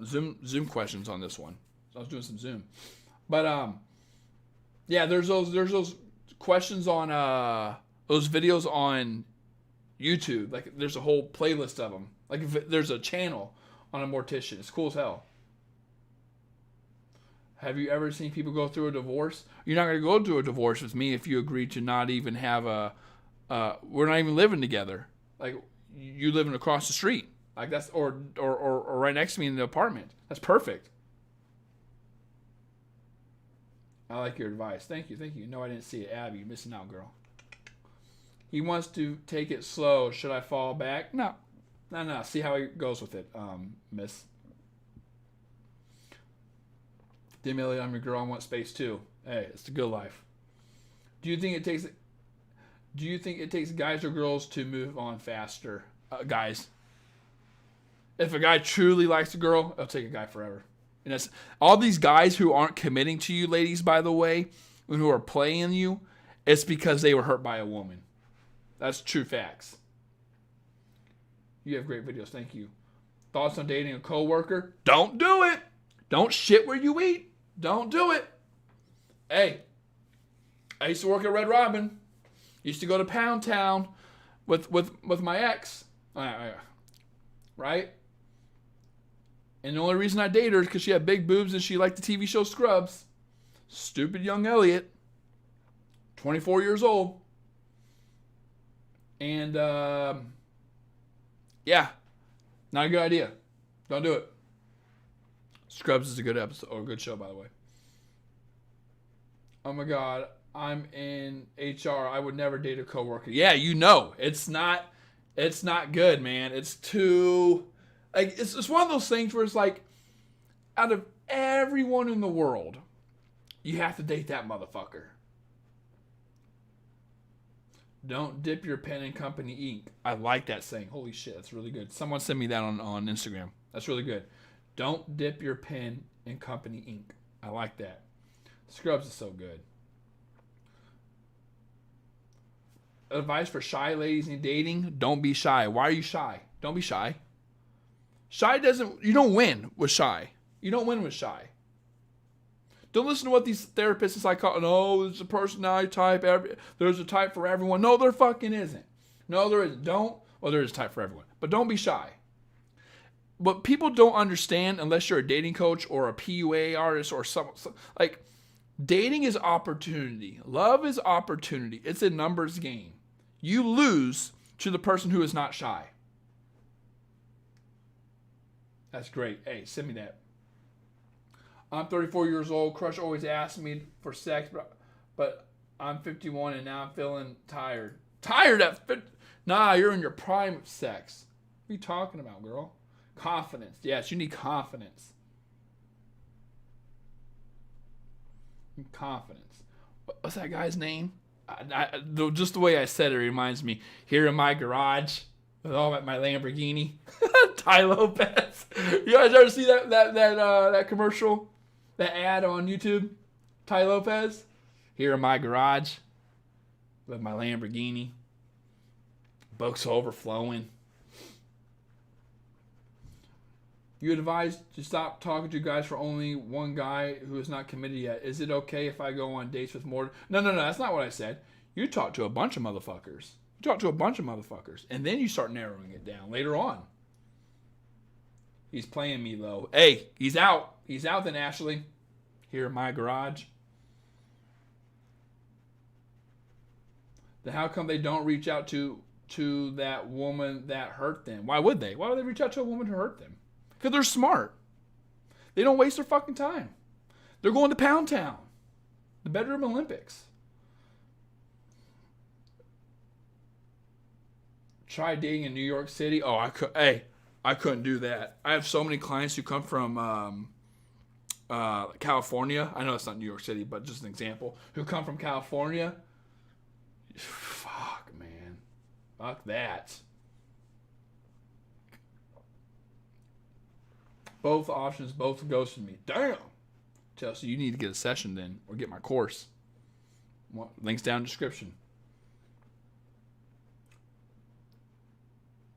Zoom questions on this one. So I was doing some Zoom. But, yeah, there's those questions on, those videos on YouTube. Like, there's a whole playlist of them. Like, if there's a channel on a mortician. It's cool as hell. Have you ever seen people go through a divorce? You're not going to go through a divorce with me if you agree to not even have we're not even living together. Like, you living across the street. Like, that's, or right next to me in the apartment. That's perfect. I like your advice. Thank you. No, I didn't see it. Abby, you're missing out, girl. He wants to take it slow. Should I fall back? No. See how he goes with it, miss. Dim Elliot, I'm your girl. I want space too. Hey, it's the good life. Do you think it takes guys or girls to move on faster? Guys. If a guy truly likes a girl, it'll take a guy forever. And it's all these guys who aren't committing to you, ladies, by the way, and who are playing you, it's because they were hurt by a woman. That's true facts. You have great videos. Thank you. Thoughts on dating a coworker? Don't do it. Don't shit where you eat. Don't do it. Hey, I used to work at Red Robin. Used to go to Pound Town with my ex. Right? And the only reason I dated her is because she had big boobs and she liked the TV show Scrubs. Stupid young Elliot. 24 years old. And, yeah, not a good idea. Don't do it. Scrubs is a good episode, or a good show, by the way. Oh my God, I'm in HR. I would never date a coworker. Yeah, it's not good, man. It's too, like, it's one of those things where it's like, out of everyone in the world, you have to date that motherfucker. Don't dip your pen in company ink. I like that saying. Holy shit, that's really good. Someone sent me that on Instagram. That's really good. Don't dip your pen in company ink. I like that. Scrubs is so good. Advice for shy ladies in dating: don't be shy. Why are you shy? Don't be shy. You don't win with shy. You don't win with shy. Don't listen to what these therapists and psychologists, no, there's a personality type, there's a type for everyone. No, there fucking isn't. No, there isn't. There is a type for everyone. But don't be shy. What people don't understand, unless you're a dating coach or a PUA artist or some like, dating is opportunity. Love is opportunity. It's a numbers game. You lose to the person who is not shy. That's great. Hey, send me that. I'm 34 years old. Crush always asks me for sex, but I'm 51 and now I'm feeling tired. Tired at 50? Nah, you're in your prime of sex. What are you talking about, girl? Confidence. Yes, you need confidence. Confidence. What's that guy's name? Just the way I said it reminds me. Here in my garage with all my Lamborghini. Ty Lopez. You guys ever see that commercial? That ad on YouTube? Ty Lopez. Here in my garage with my Lamborghini. Books overflowing. You advised to stop talking to guys for only one guy who is not committed yet. Is it okay if I go on dates with more? No, that's not what I said. You talk to a bunch of motherfuckers. And then you start narrowing it down later on. He's playing me low. Hey, he's out. He's out then, Ashley. Here in my garage. Then how come they don't reach out to that woman that hurt them? Why would they? Why would they reach out to a woman who hurt them? Because they're smart. They don't waste their fucking time. They're going to Pound Town. The Bedroom Olympics. Try dating in New York City. Oh, I couldn't do that. I have so many clients who come from California. I know it's not New York City, but just an example. Who come from California. Fuck, man. Fuck that. Both options, both ghosted me. Damn. Chelsea, you need to get a session then, or get my course. Links down in the description.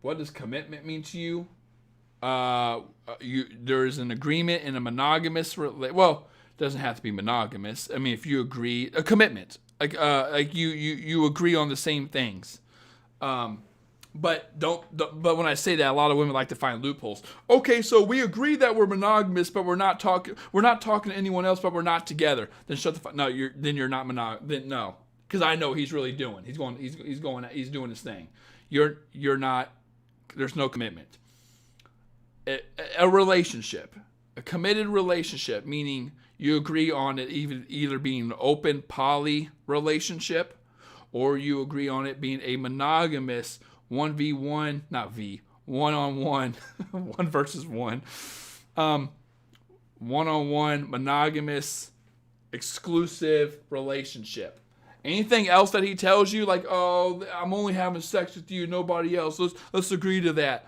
What does commitment mean to you? There is an agreement in a monogamous well, it doesn't have to be monogamous. I mean, if you agree, a commitment, like you agree on the same things. But when I say that, a lot of women like to find loopholes. Okay, so we agree that we're monogamous, but we're not talking to anyone else, but we're not together. Then shut the fuck. No, you're not monogamous. Then no, because I know he's really doing. He's doing his thing. You're not. There's no commitment. A relationship, a committed relationship, meaning you agree on it either being an open poly relationship, or you agree on it being a monogamous 1v1, not V, one-on-one, one versus one, one-on-one, monogamous, exclusive relationship. Anything else that he tells you, like, oh, I'm only having sex with you, nobody else. Let's agree to that.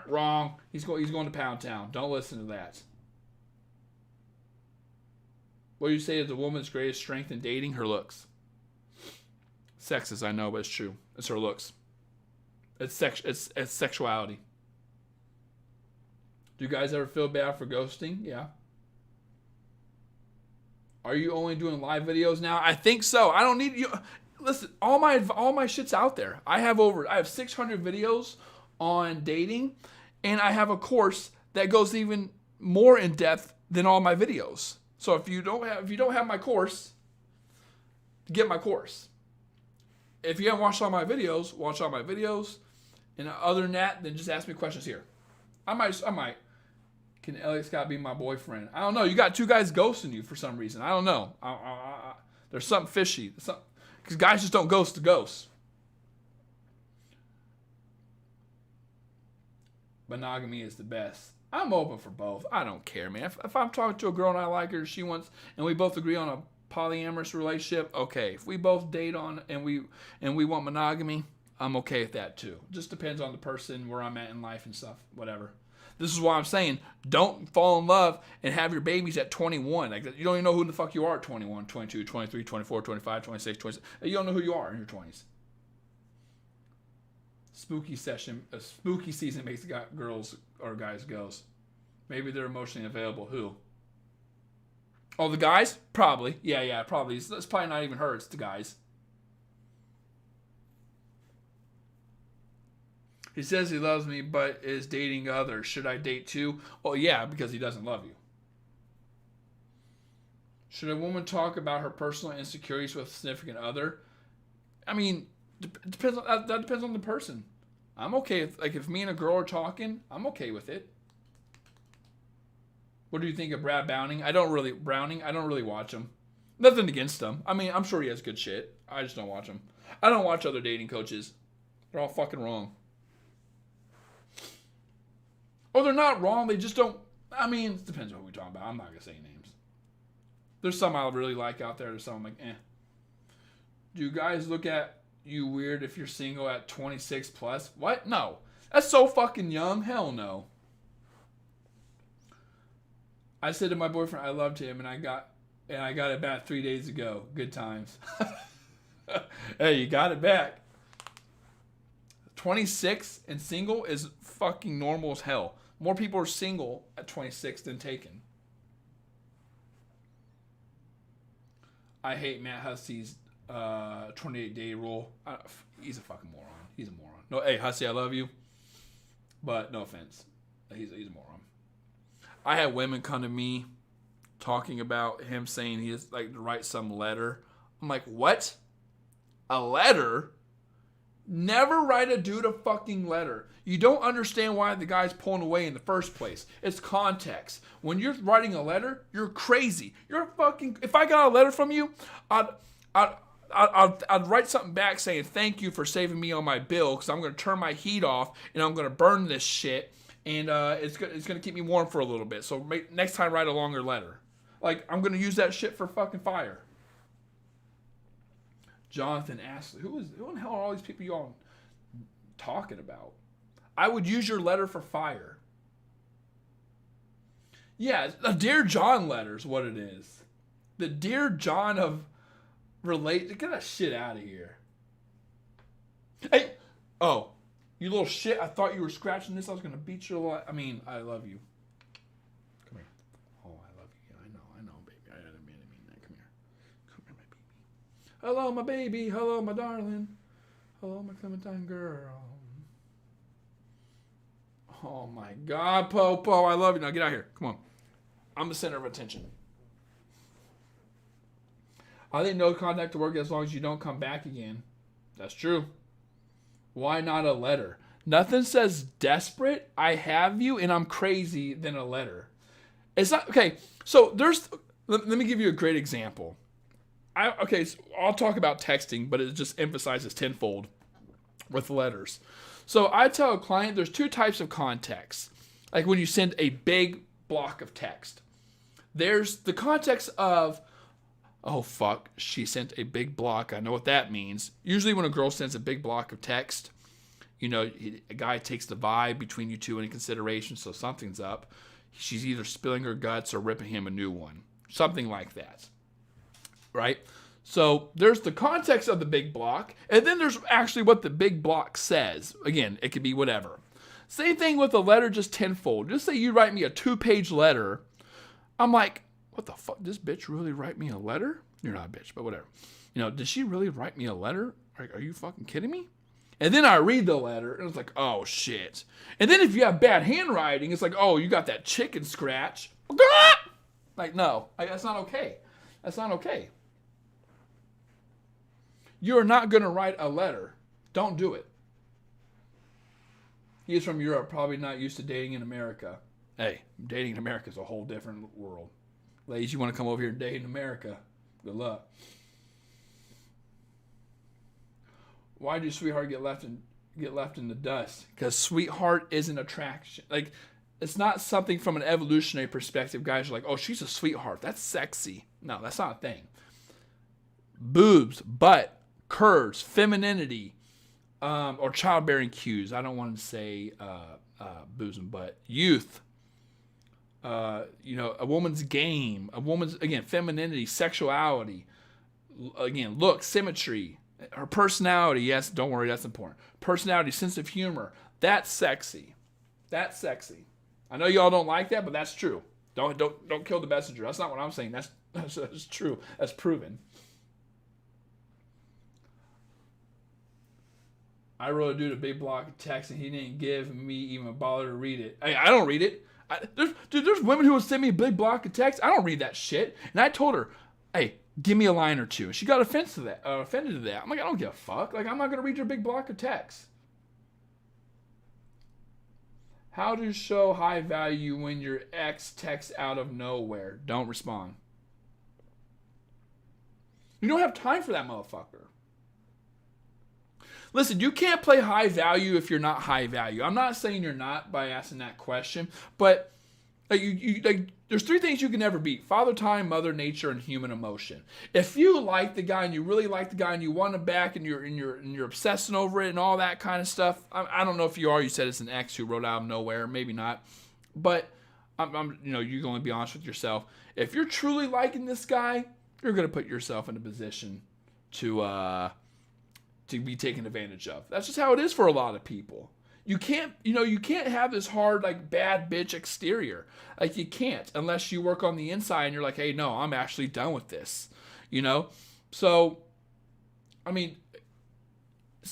Wrong. He's going to Pound Town. Don't listen to that. What do you say is a woman's greatest strength in dating? Her looks. Sexist, I know, but it's true. It's her looks. It's sexuality. Do you guys ever feel bad for ghosting? Yeah. Are you only doing live videos now? I think so. I don't need you. Listen, all my shit's out there. I have 600 videos on dating, and I have a course that goes even more in depth than all my videos. So if you don't have my course, get my course. If you haven't watched all my videos, watch all my videos. And other than that, then just ask me questions here. I might. Can Elliot Scott be my boyfriend? I don't know. You got two guys ghosting you for some reason. I don't know. There's something fishy. Because guys just don't ghost to ghost. Monogamy is the best. I'm open for both. I don't care, man. If I'm talking to a girl and I like her, she wants, and we both agree on a polyamorous relationship, okay. If we both date on and we want monogamy, I'm okay with that too. Just depends on the person, where I'm at in life and stuff, whatever. This is why I'm saying don't fall in love and have your babies at 21. Like, you don't even know who the fuck you are at 21, 22, 23, 24, 25, 26, 27. You don't know who you are in your 20s. Spooky season makes the girls or guys ghost. Maybe they're emotionally available. Who? Oh, the guys? Probably. Yeah, probably. It's probably not even her. It's the guys. He says he loves me, but is dating others. Should I date too? Oh, yeah, because he doesn't love you. Should a woman talk about her personal insecurities with a significant other? I mean, that depends on the person. I'm okay if me and a girl are talking, I'm okay with it. What do you think of Brad Browning? I don't really watch him. Nothing against him. I mean, I'm sure he has good shit. I just don't watch him. I don't watch other dating coaches. They're all fucking wrong. Or they're not wrong. They just don't. I mean, it depends on what we're talking about. I'm not going to say names. There's some I really like out there. There's some I'm like, eh. Do you guys look at you weird if you're single at 26 plus? What? No. That's so fucking young. Hell no. I said to my boyfriend I loved him, and I got it back 3 days ago. Good times. Hey, you got it back. 26 and single is fucking normal as hell. More people are single at 26 than taken. I hate Matt Hussey's 28-day rule. He's a fucking moron. He's a moron. No, hey, Hussey, I love you. But no offense. He's a moron. I had women come to me talking about him saying he has like to write some letter. I'm like, what? A letter? Never write a dude a fucking letter. You don't understand why the guy's pulling away in the first place. It's context. When you're writing a letter, you're crazy. You're fucking. If I got a letter from you, I'd write something back saying thank you for saving me on my bill because I'm going to turn my heat off and I'm going to burn this shit and it's going to keep me warm for a little bit. So next time, write a longer letter. Like I'm going to use that shit for fucking fire. Jonathan Ashley. Who in the hell are all these people y'all talking about? I would use your letter for fire. Yeah, a Dear John letter is what it is. The Dear John of get that shit out of here. Hey, oh, you little shit. I thought you were scratching this. I was going to beat your life. I mean, I love you. Come here. Oh, I love you. I know, baby. I didn't mean that. Come here. Come here, my baby. Hello, my baby. Hello, my darling. Hello, my Clementine girl. Oh, my God, Popo. I love you. Now, get out here. Come on. I'm the center of attention. I think no contact to work as long as you don't come back again. That's true. Why not a letter? Nothing says desperate, I have you, and I'm crazy than a letter. It's not, okay, so let me give you a great example. So I'll talk about texting, but it just emphasizes tenfold with letters. So I tell a client there's two types of context. Like when you send a big block of text. There's the context of, oh fuck, she sent a big block. I know what that means. Usually when a girl sends a big block of text, you know, a guy takes the vibe between you two into consideration, so something's up. She's either spilling her guts or ripping him a new one. Something like that. Right? So there's the context of the big block, and then there's actually what the big block says. Again, it could be whatever. Same thing with a letter, just tenfold. Just say you write me a 2-page letter. I'm like, what the fuck? Does this bitch really write me a letter? You're not a bitch, but whatever. You know, did she really write me a letter? Are you fucking kidding me? And then I read the letter, and it's like, oh, shit. And then if you have bad handwriting, it's like, oh, you got that chicken scratch. Like, no, that's not okay. That's not okay. You're not going to write a letter. Don't do it. He's from Europe, probably not used to dating in America. Hey, dating in America is a whole different world. Ladies, you want to come over here and date in America? Good luck. Why do sweetheart get left in the dust? Because sweetheart is an attraction. Like, it's not something from an evolutionary perspective. Guys are like, oh, she's a sweetheart. That's sexy. No, that's not a thing. Boobs, butt, curves, femininity, or childbearing cues. I don't want to say boobs and butt. Youth. You know, a woman's game. A woman's, again, femininity, sexuality. Again, look, symmetry. Her personality, yes, don't worry, that's important. Personality, sense of humor, that's sexy. That's sexy. I know y'all don't like that, but that's true. Don't kill the messenger. That's not what I'm saying. That's true. That's proven. I wrote a dude a big block of text, and he didn't give me even a bother to read it. Hey, I don't read it. There's women who will send me a big block of text. I don't read that shit. And I told her, hey, give me a line or two. And she got offended to that. I'm like, I don't give a fuck. Like, I'm not going to read your big block of text. How to show high value when your ex texts out of nowhere? Don't respond. You don't have time for that motherfucker. Listen, you can't play high value if you're not high value. I'm not saying you're not by asking that question, but there's three things you can never beat: Father Time, Mother Nature, and human emotion. If you like the guy and you really like the guy and you want him back and you're obsessing over it and all that kind of stuff, I don't know if you are. You said it's an ex who wrote out of nowhere, maybe not, but I'm you can only be honest with yourself. If you're truly liking this guy, you're gonna put yourself in a position to be taken advantage of. That's just how it is for a lot of people. You can't have this hard, like, bad bitch exterior. Like, you can't unless you work on the inside and you're like, hey, no, I'm actually done with this. So, I mean,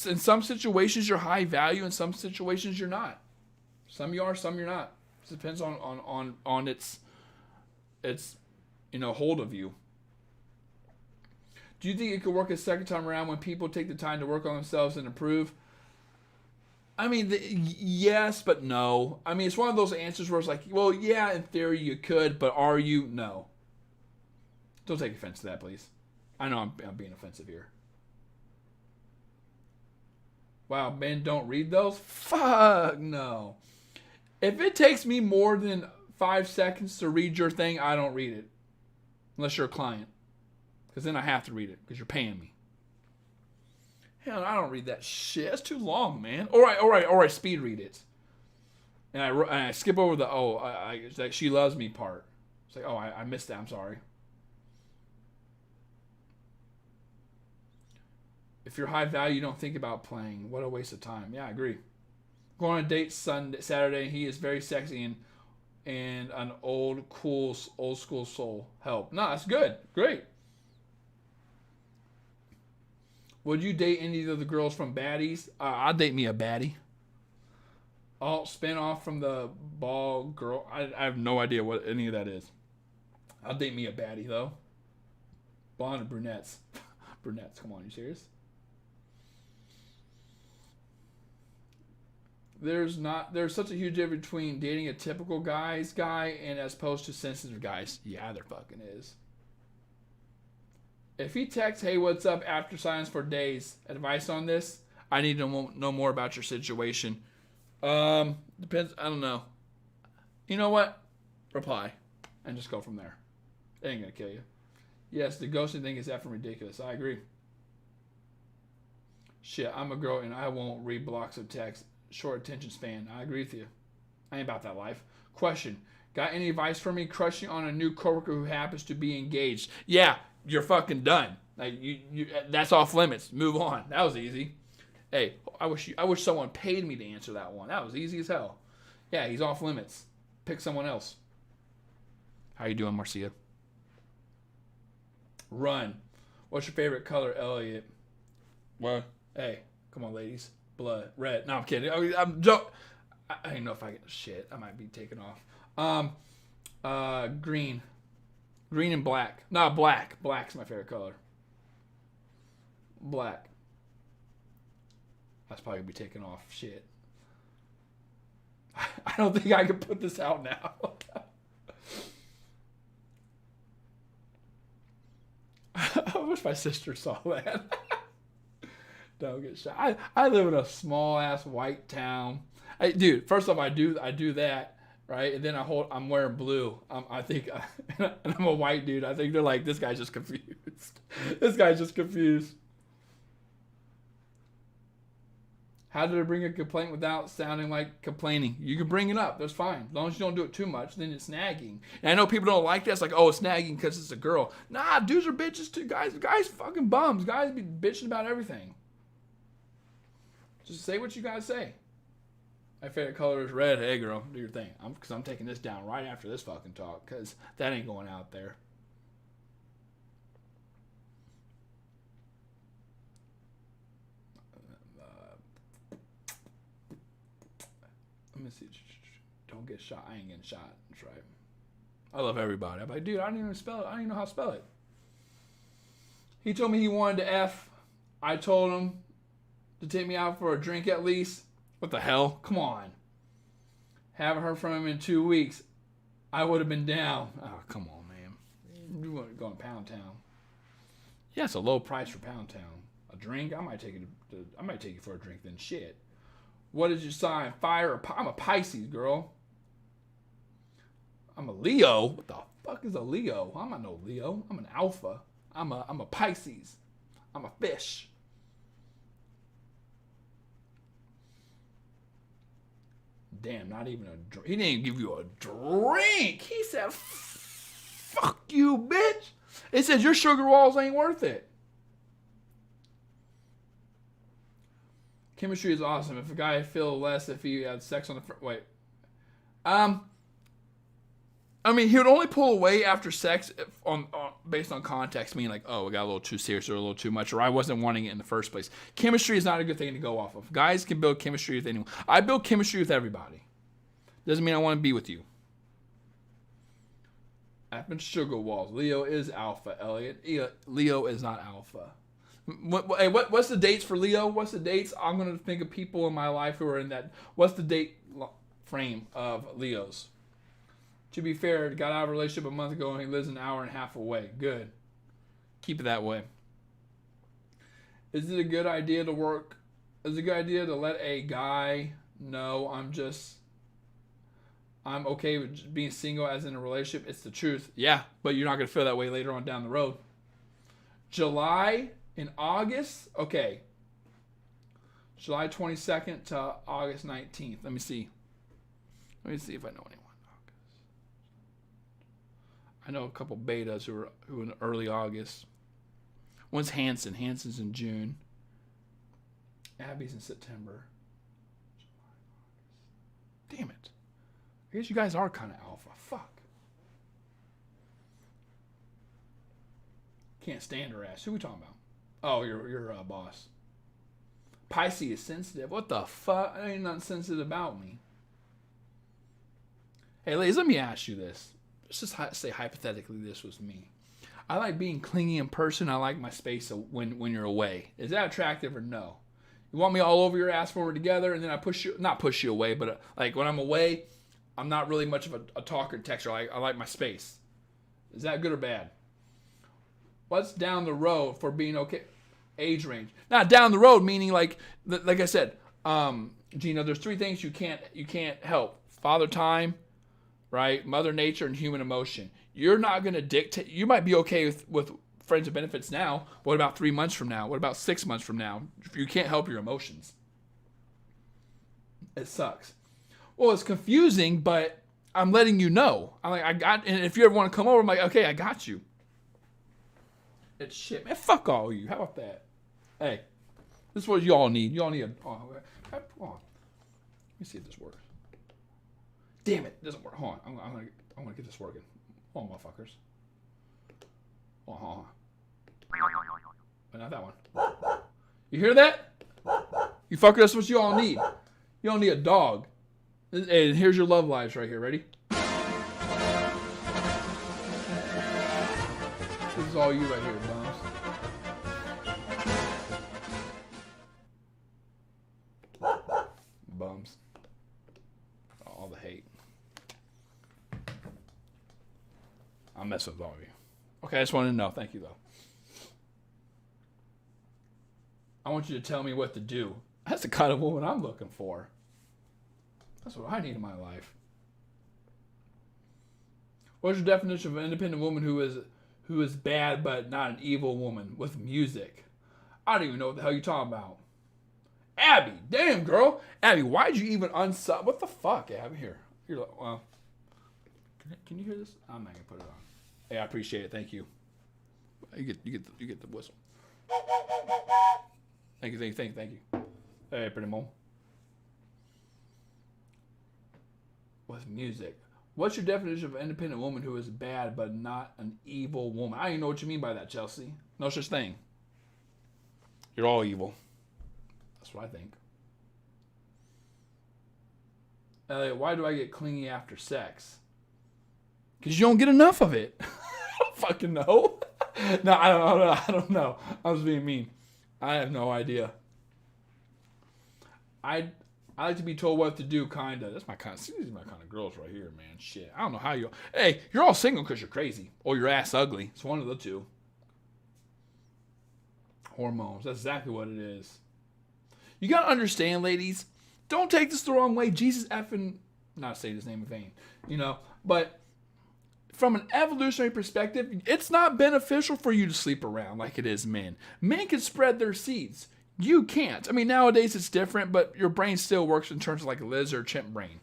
in some situations you're high value, in some situations you're not. Some you are, some you're not. It depends on its hold of you. Do you think it could work a second time around when people take the time to work on themselves and improve? I mean, yes, but no. I mean, it's one of those answers where it's like, well, yeah, in theory you could, but are you? No. Don't take offense to that, please. I know I'm being offensive here. Wow, men don't read those? Fuck no. If it takes me more than 5 seconds to read your thing, I don't read it. Unless you're a client. Because then I have to read it because you're paying me. Hell, I don't read that shit. That's too long, man. All right. Speed read it. And I skip over the it's like she loves me part. It's like, I missed that. I'm sorry. If you're high value, you don't think about playing. What a waste of time. Yeah, I agree. Going on a date Saturday. He is very sexy and an old school soul. Help. No, that's good. Great. Would you date any of the girls from Baddies? I'll date me a baddie. I'll spin off from the ball girl. I have no idea what any of that is. I'll date me a baddie, though. Blonde and brunettes. Brunettes, come on, you serious? There's such a huge difference between dating a typical guy and as opposed to sensitive guys. Yeah, there fucking is. If he texts, hey, what's up, after silence for days, advice on this? I need to know more about your situation. Depends. I don't know. You know what? Reply. And just go from there. It ain't going to kill you. Yes, the ghosting thing is effing ridiculous. I agree. Shit, I'm a girl and I won't read blocks of text. Short attention span. I agree with you. I ain't about that life. Question. Got any advice for me crushing on a new coworker who happens to be engaged? Yeah. You're fucking done. Like you that's off limits. Move on. That was easy. Hey, I wish someone paid me to answer that one. That was easy as hell. Yeah, he's off limits. Pick someone else. How you doing, Marcia? Run. What's your favorite color, Elliot? What? Hey, come on, ladies. Blood. Red. No, I'm kidding. I'm joking. I don't know if I get shit. I might be taken off. Green. Green and black. No, black. Black's my favorite color. Black. That's probably going to be taken off. Shit. I don't think I can put this out now. I wish my sister saw that. Don't get shot. I live in a small-ass white town. Dude, first off, I do that. Right, and then I'm wearing blue. I think, and I'm a white dude. I think they're like, this guy's just confused. This guy's just confused. How did I bring a complaint without sounding like complaining? You can bring it up. That's fine. As long as you don't do it too much, then it's nagging. And I know people don't like that. It's like, oh, it's nagging because it's a girl. Nah, dudes are bitches too. Guys fucking bums. Guys be bitching about everything. Just say what you gotta say. My favorite color is red. Hey, girl, do your thing. Because I'm taking this down right after this fucking talk. Because that ain't going out there. Let me see. Don't get shot. I ain't getting shot. That's right. I love everybody. I'm like, dude, I don't even spell it. I don't even know how to spell it. He told me he wanted to F. I told him to take me out for a drink at least. What the hell? Come on. Haven't heard from him in 2 weeks. I would have been down. Oh, come on, man. You want to go to Pound Town? Yeah, it's a low price for Pound Town. A drink? I might take you for a drink then. Shit. What is your sign? Fire or I'm a Pisces, girl. I'm a Leo. What the fuck is a Leo? I'm not no Leo. I'm an Alpha. I'm a Pisces. I'm a fish. Damn, not even a drink. He didn't give you a drink. He said, fuck you, bitch. It says your sugar walls ain't worth it. Chemistry is awesome. If a guy feel less if he had sex on the front. Wait. I mean, he would only pull away after sex based on context, meaning like, oh, it got a little too serious or a little too much, or I wasn't wanting it in the first place. Chemistry is not a good thing to go off of. Guys can build chemistry with anyone. I build chemistry with everybody. Doesn't mean I want to be with you. I've been sugar walls. Leo is alpha, Elliot. Leo is not alpha. What's the dates for Leo? What's the dates? I'm going to think of people in my life who are in that. What's the date frame of Leos? To be fair, got out of a relationship a month ago and he lives an hour and a half away. Good. Keep it that way. Is it a good idea to work? Is it a good idea to let a guy know I'm okay with being single as in a relationship? It's the truth. Yeah, but you're not going to feel that way later on down the road. July and August? Okay. July 22nd to August 19th. Let me see if I know anyone. I know a couple betas who are in early August. One's Hanson. Hanson's in June. Abby's in September. Damn it. I guess you guys are kind of alpha. Fuck. Can't stand her ass. Who are we talking about? Oh, your boss. Pisces is sensitive. What the fuck? There ain't nothing sensitive about me. Hey, ladies, let me ask you this. Let's just say hypothetically this was me. I like being clingy in person. I like my space when you're away. Is that attractive or no? You want me all over your ass when we're together and then I not push you away, but like when I'm away, I'm not really much of a talker, texter. I like my space. Is that good or bad? What's down the road for being okay? Age range. Not down the road, meaning like I said, Gino, there's 3 things you can't help. Father time, right? Mother nature and human emotion. You're not going to dictate. You might be okay with friends with benefits now. What about 3 months from now? What about 6 months from now? You can't help your emotions. It sucks. Well, it's confusing, but I'm letting you know. And if you ever want to come over, I'm like, okay, I got you. It's shit, man. Fuck all of you. How about that? Hey, this is what you all need. You all need hold on. Let me see if this works. Damn it, it doesn't work. Hold on. I'm gonna get this working. Hold on, motherfuckers. Hold on. But not that one. You hear that? You fucker, that's what you all need. You all need a dog. And here's your love lives right here. Ready? This is all you right here, bums. Bums. All the hate. I'm messing with all of you. Okay, I just wanted to know. Thank you, though. I want you to tell me what to do. That's the kind of woman I'm looking for. That's what I need in my life. What's your definition of an independent woman who is bad but not an evil woman with music? I don't even know what the hell you're talking about. Abby, damn girl. Abby, why'd you even unsub? What the fuck, Abby? Here. Well, can you hear this? I'm not gonna put it on. Hey, I appreciate it. Thank you. You get the whistle. Thank you. Hey, pretty mom. With music. What's your definition of an independent woman who is bad but not an evil woman? I don't even know what you mean by that, Chelsea. No such thing. You're all evil. That's what I think. Elliot, why do I get clingy after sex? Because you don't get enough of it. I don't fucking know. No, I don't know. I was being mean. I have no idea. I like to be told what to do, kinda. These are my kind of girls right here, man. Shit. I don't know how you. Hey, you're all single because you're crazy or your ass ugly. It's one of the two. Hormones. That's exactly what it is. You gotta understand, ladies. Don't take this the wrong way. Jesus effing, not saying his name in vain, you know, but from an evolutionary perspective, it's not beneficial for you to sleep around like it is men. Men can spread their seeds. You can't. I mean, nowadays it's different, but your brain still works in terms of like a lizard or chimp brain.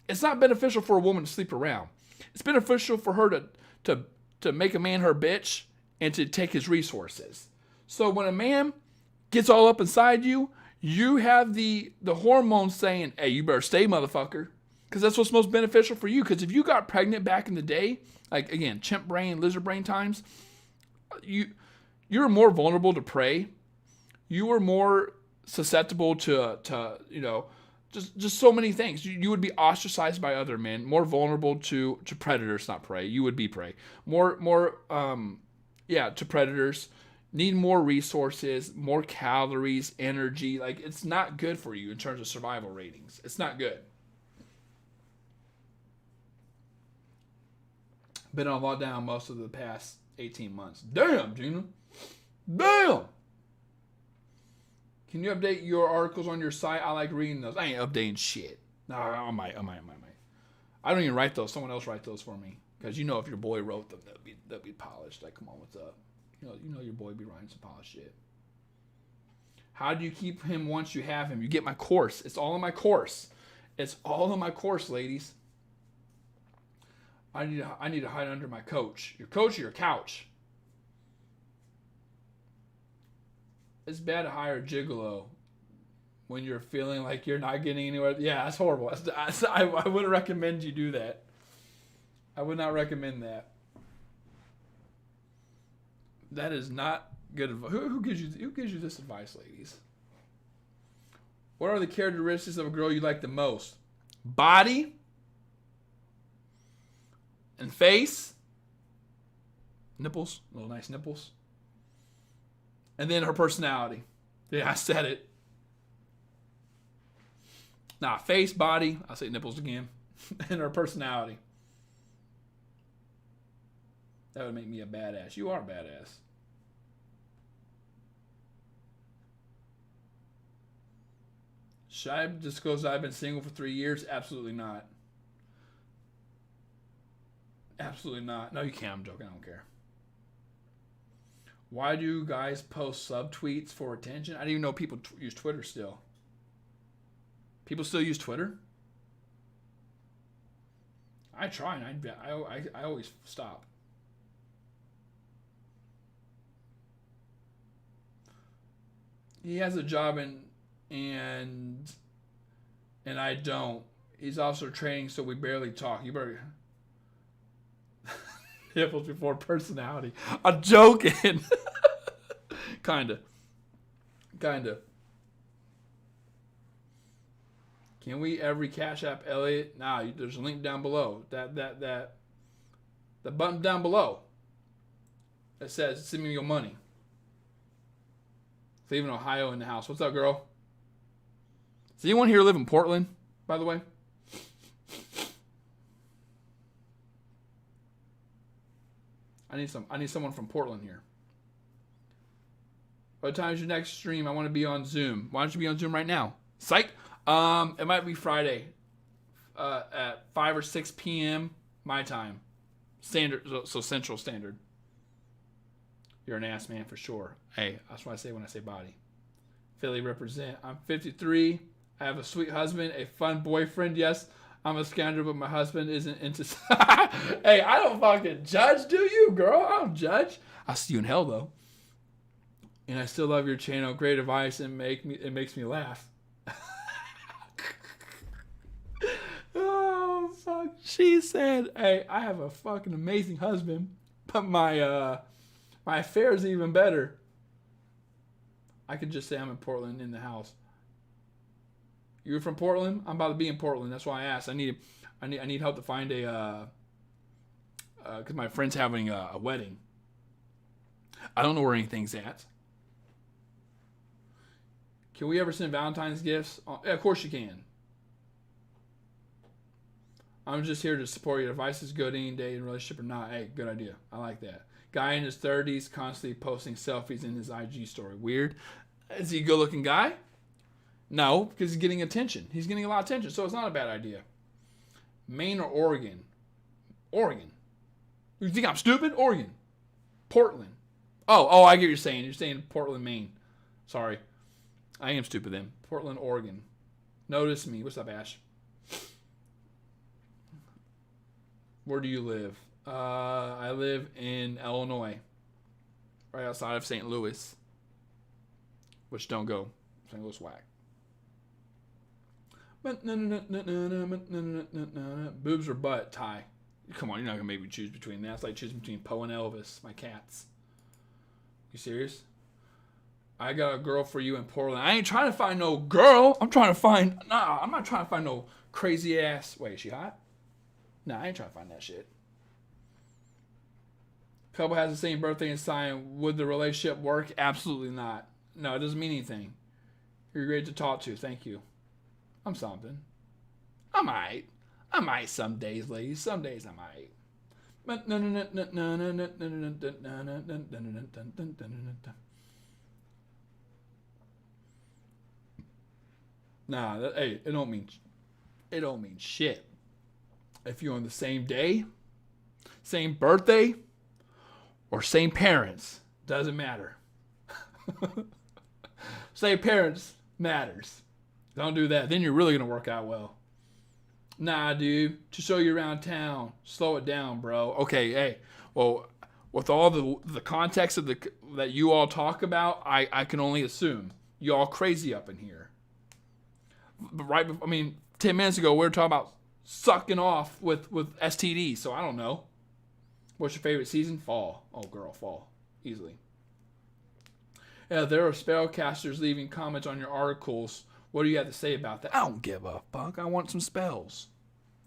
It's not beneficial for a woman to sleep around. It's beneficial for her to make a man her bitch and to take his resources. So when a man gets all up inside you, you have the hormones saying, hey, you better stay, motherfucker. Because that's what's most beneficial for you. Because if you got pregnant back in the day, like, again, chimp brain, lizard brain times, you're more vulnerable to prey. You were more susceptible to you know, just so many things. You would be ostracized by other men, more vulnerable to predators, not prey. You would be prey. To predators. Need more resources, more calories, energy. Like, it's not good for you in terms of survival ratings. It's not good. Been on lockdown most of the past 18 months. Damn, Gina. Damn. Can you update your articles on your site? I like reading those. I ain't updating shit. No, I might. I don't even write those. Someone else write those for me. Because you know if your boy wrote them, they'll be polished. Like, come on, what's up? You know your boy be writing some polished shit. How do you keep him once you have him? You get my course. It's all in my course. It's all in my course, ladies. I need to hide under my coach. Your coach or your couch? It's bad to hire a gigolo when you're feeling like you're not getting anywhere. Yeah, that's horrible. I wouldn't recommend you do that. I would not recommend that. That is not good advice. Who gives you this advice, ladies? What are the characteristics of a girl you like the most? Body and face. Nipples, little nice nipples. And then her personality. Yeah, I said it. Nah, face, body. I'll say nipples again. And her personality. That would make me a badass. You are a badass. Should I disclose I've been single for 3 years? Absolutely not. Absolutely not. No, you can't. I'm joking. I don't care. Why do guys post subtweets for attention? I didn't even know people use Twitter still. People still use Twitter? I try and I always stop. He has a job and I don't. He's also training, so we barely talk. You better nipples before personality. I'm joking. Kinda. Can we every Cash App Elliot? Nah, there's a link down below. The button down below that says send me your money. Leaving Ohio in the house. What's up, girl? Does anyone here live in Portland, by the way? I need someone from Portland here. What time is your next stream? I want to be on Zoom. Why don't you be on Zoom right now? Psych. It might be Friday at 5 or 6 p.m. my time. Standard, so Central Standard. You're an ass man for sure. Hey, that's what I say when I say body. Philly represent. I'm 53. I have a sweet husband, a fun boyfriend. Yes, I'm a scoundrel, but my husband isn't into... Hey, I don't fucking judge, do you, girl? I don't judge. I'll see you in hell, though. And I still love your channel. Great advice, and it makes me laugh. Oh, fuck. She said, hey, I have a fucking amazing husband, but my affair is even better. I could just say I'm in Portland in the house. You're from Portland? I'm about to be in Portland. That's why I asked. I need help to find a because my friend's having a wedding. I don't know where anything's at. Can we ever send Valentine's gifts? Yeah, of course you can. I'm just here to support your advice. Is good any day in relationship or not? Hey, good idea. I like that. Guy in his 30s constantly posting selfies in his IG story. Weird. Is he a good looking guy? No, because he's getting attention. He's getting a lot of attention, so it's not a bad idea. Maine or Oregon? Oregon. You think I'm stupid? Oregon. Portland. Oh, I get what you're saying. You're saying Portland, Maine. Sorry. I am stupid then. Portland, Oregon. Notice me. What's up, Ash? Where do you live? I live in Illinois. Right outside of St. Louis. Which don't go. St. Louis whack. Boobs or butt? Ty. Come on, you're not going to make me choose between that. It's like choosing between Poe and Elvis, my cats. You serious? I got a girl for you in Portland. I ain't trying to find no girl. I'm not trying to find no crazy ass. Wait, is she hot? Nah, I ain't trying to find that shit. Couple has the same birthday and sign. Would the relationship work? Absolutely not. No, it doesn't mean anything. You're great to talk to. Thank you. I'm something. I might some days, ladies. Some days I might. Nah, hey, it don't mean shit. If you're on the same day, same birthday, or same parents, doesn't matter. Same parents matters. Don't do that. Then you're really going to work out well. Nah, dude. To show you around town. Slow it down, bro. Okay, hey. Well, with all the context of that you all talk about, I can only assume you all crazy up in here. But 10 minutes ago, we were talking about sucking off with STDs, so I don't know. What's your favorite season? Fall. Oh, girl, fall. Easily. Yeah, there are spellcasters leaving comments on your articles. What do you have to say about that? I don't give a fuck. I want some spells.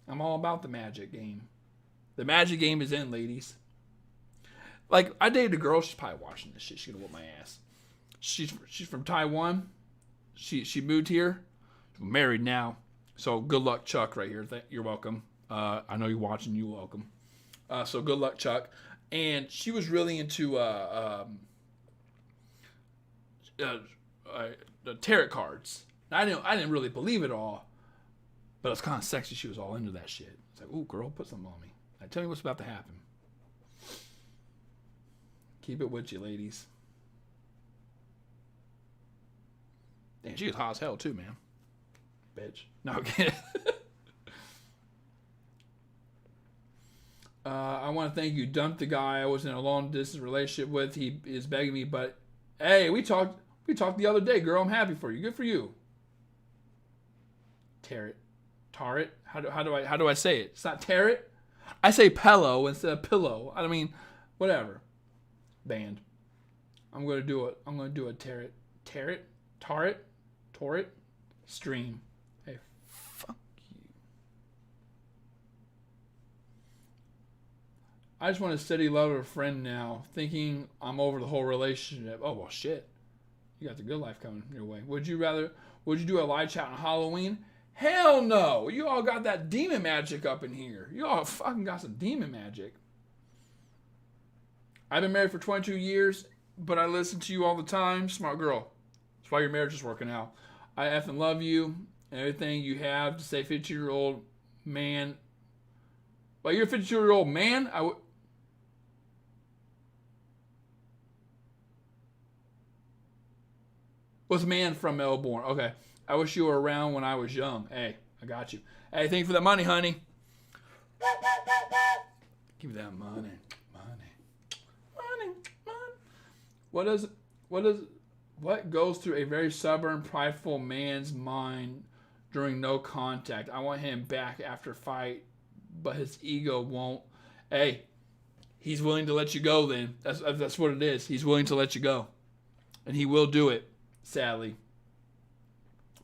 I'm all about the magic game. The magic game is in, ladies. Like, I dated a girl. She's probably watching this shit. She's gonna whoop my ass. She's from Taiwan. She moved here. She's married now. So good luck, Chuck, right here. You're welcome. I know you're watching. You're welcome. So good luck, Chuck. And she was really into tarot cards. I didn't really believe it all, but it's kind of sexy. She was all into that shit. It's like, ooh, girl, put something on me. Now, tell me what's about to happen. Keep it with you, ladies. Damn, she was hot as hell too, man. Bitch. No, okay. I want to thank you. Dumped the guy I was in a long distance relationship with. He is begging me, but hey, we talked the other day, girl. I'm happy for you. Good for you. Tarot. How do I say it? It's not tarot. I say pillow instead of pillow. I mean, whatever. Band. I'm gonna do a tarot stream. Hey, fuck you. I just want a steady love of a friend now, thinking I'm over the whole relationship. Oh well, shit. You got the good life coming your way. Would you do a live chat on Halloween? Hell no! You all got that demon magic up in here. You all fucking got some demon magic. I've been married for 22 years, but I listen to you all the time. Smart girl. That's why your marriage is working out. I effing love you and everything you have to say 50-year-old man. Well, you're a 52-year-old man? Was man from Melbourne. Okay. I wish you were around when I was young. Hey, I got you. Hey, thank you for that money, honey. Give me that money. What goes through a very stubborn, prideful man's mind during no contact? I want him back after fight, but his ego won't. Hey, he's willing to let you go then. That's what it is. He's willing to let you go. And he will do it, sadly.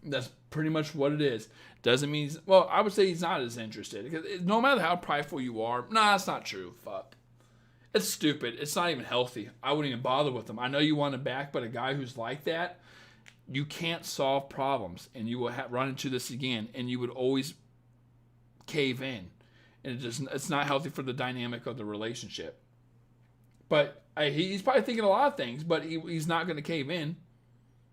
That's pretty much what it is. Doesn't mean I would say he's not as interested. Because no matter how prideful you are, nah, that's not true. Fuck. It's stupid. It's not even healthy. I wouldn't even bother with him. I know you want him back, but a guy who's like that, you can't solve problems, and you will run into this again, and you would always cave in, and it's not healthy for the dynamic of the relationship. But he's probably thinking a lot of things, but he's not going to cave in,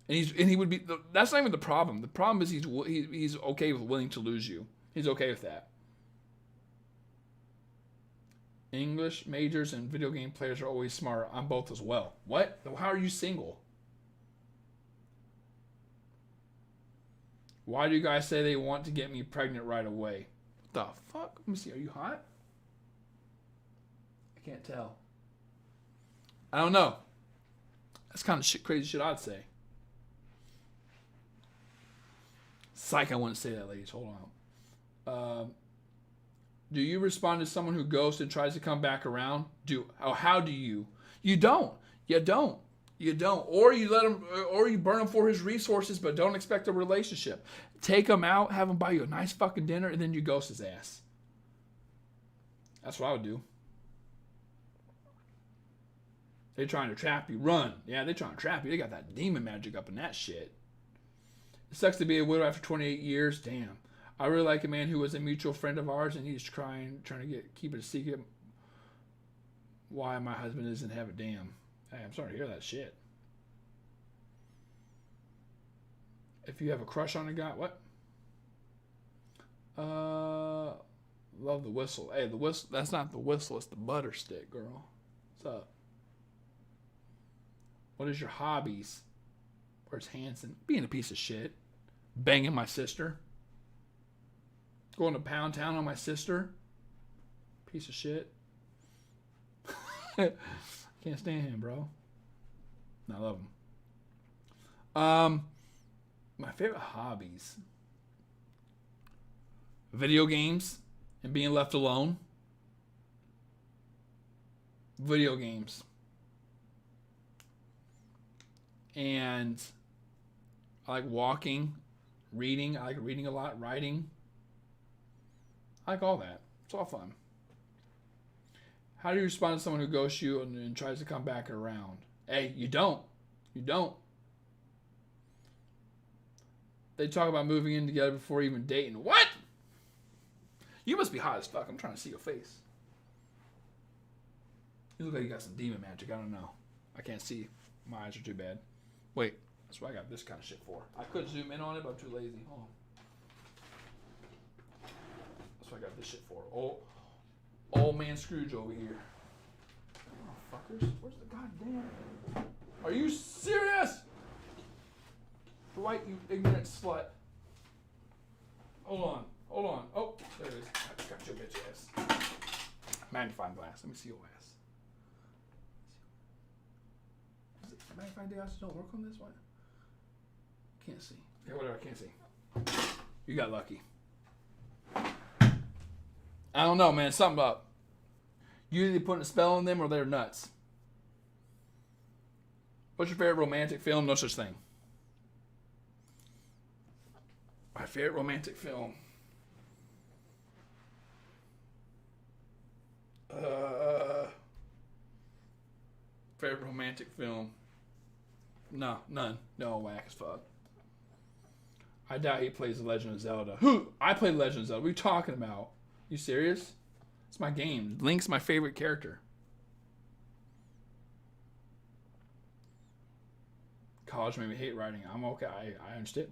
and he would be. That's not even the problem. The problem is he's okay with willing to lose you. He's okay with that. English majors and video game players are always smart. I'm both as well. What? How are you single? Why do you guys say they want to get me pregnant right away? What the fuck? Let me see. Are you hot? I can't tell. I don't know. That's kind of crazy shit I'd say. Psych, I wouldn't say that, ladies. Hold on. Do you respond to someone who ghosts and tries to come back around? How do you? You don't. You don't. You don't. Or you let him, or you burn him for his resources, but don't expect a relationship. Take him out, have him buy you a nice fucking dinner, and then you ghost his ass. That's what I would do. They're trying to trap you. Run. Yeah, they're trying to trap you. They got that demon magic up in that shit. It sucks to be a widow after 28 years. Damn. I really like a man who was a mutual friend of ours, and he's trying to keep it a secret. Why my husband isn't have a damn. Hey, I'm sorry to hear that shit. If you have a crush on a guy, what? Love the whistle. Hey, the whistle. That's not the whistle. It's the butter stick, girl. What's up? What is your hobbies? Where's Hanson? Being a piece of shit. Banging my sister. Going to Pound Town on my sister. Piece of shit. Can't stand him, bro. I love him. My favorite hobbies. Video games and being left alone. Video games. And I like walking, reading. I like reading a lot, writing. I like all that. It's all fun. How do you respond to someone who ghosts you and tries to come back around? Hey, you don't. You don't. They talk about moving in together before even dating. What? You must be hot as fuck. I'm trying to see your face. You look like you got some demon magic. I don't know. I can't see. My eyes are too bad. Wait. That's what I got this kind of shit for. I could zoom in on it, but I'm too lazy. Hold on. That's what I got this shit for. Old man Scrooge over here. Oh, fuckers. Where's the goddamn... Are you serious? Dwight, you ignorant slut. Hold on. Oh, there it is. I got your bitch ass. Magnifying glass. Let me see your ass. Magnifying glasses don't work on this one? Can't see. Yeah, whatever. I can't see. You got lucky. I don't know, man. Something up. You either putting a spell on them or they're nuts. What's your favorite romantic film? No such thing. My favorite romantic film. Favorite romantic film. No, none. No, whack as fuck. I doubt he plays The Legend of Zelda. Who? I play Legend of Zelda. What are you talking about? You serious? It's my game. Link's my favorite character. College made me hate writing. I'm okay. I understand.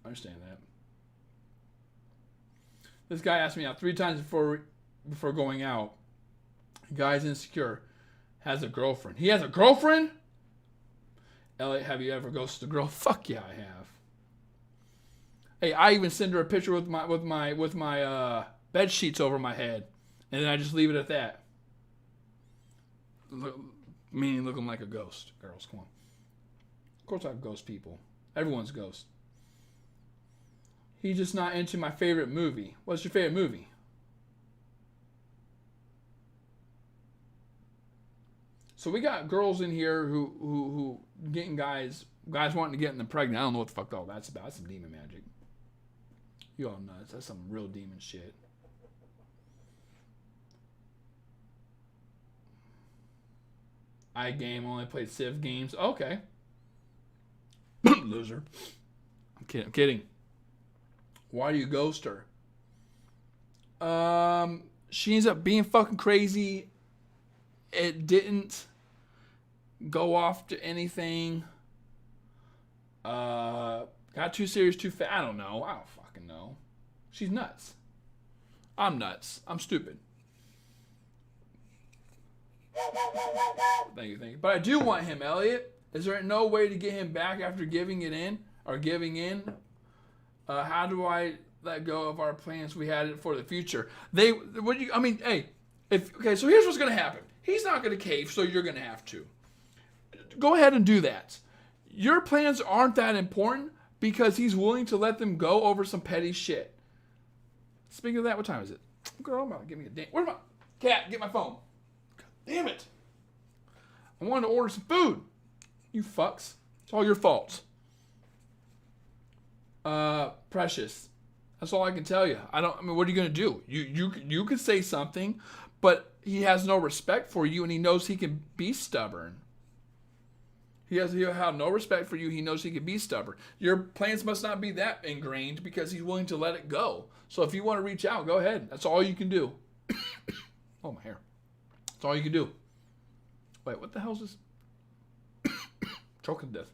I understand that. This guy asked me out 3 times before going out. The guy's insecure. Has a girlfriend. He has a girlfriend? Elliot, have you ever ghosted a girl? Fuck yeah, I have. Hey, I even send her a picture with my bed sheets over my head, and then I just leave it at that. Meaning looking like a ghost. Girls, come on. Of course I have ghost people. Everyone's ghost. He's just not into my favorite movie. What's your favorite movie? So we got girls in here who getting guys wanting to get them pregnant. I don't know what the fuck all that's about. That's some demon magic. You all nuts. That's some real demon shit. I game only played Civ games. Okay. Loser. I'm kidding. Why do you ghost her? She ends up being fucking crazy. It didn't go off to anything. Got too serious too fast. I don't know. I don't fucking know. She's nuts. I'm nuts. I'm stupid. Thank you. But I do want him, Elliot. Is there no way to get him back after giving in? How do I let go of our plans we had for the future? So here's what's gonna happen. He's not gonna cave, so you're gonna have to. Go ahead and do that. Your plans aren't that important because he's willing to let them go over some petty shit. Speaking of that, what time is it? Girl, give me a damn. Where's my cat? Get my phone. God damn it. I wanted to order some food. You fucks. It's all your fault. Precious. That's all I can tell you. What are you gonna do? You can say something, but he has no respect for you, and he knows he can be stubborn. He'll have no respect for you. He knows he can be stubborn. Your plans must not be that ingrained because he's willing to let it go. So if you want to reach out, go ahead. That's all you can do. Oh, my hair. That's all you can do. Wait, what the hell is this? Choking to death.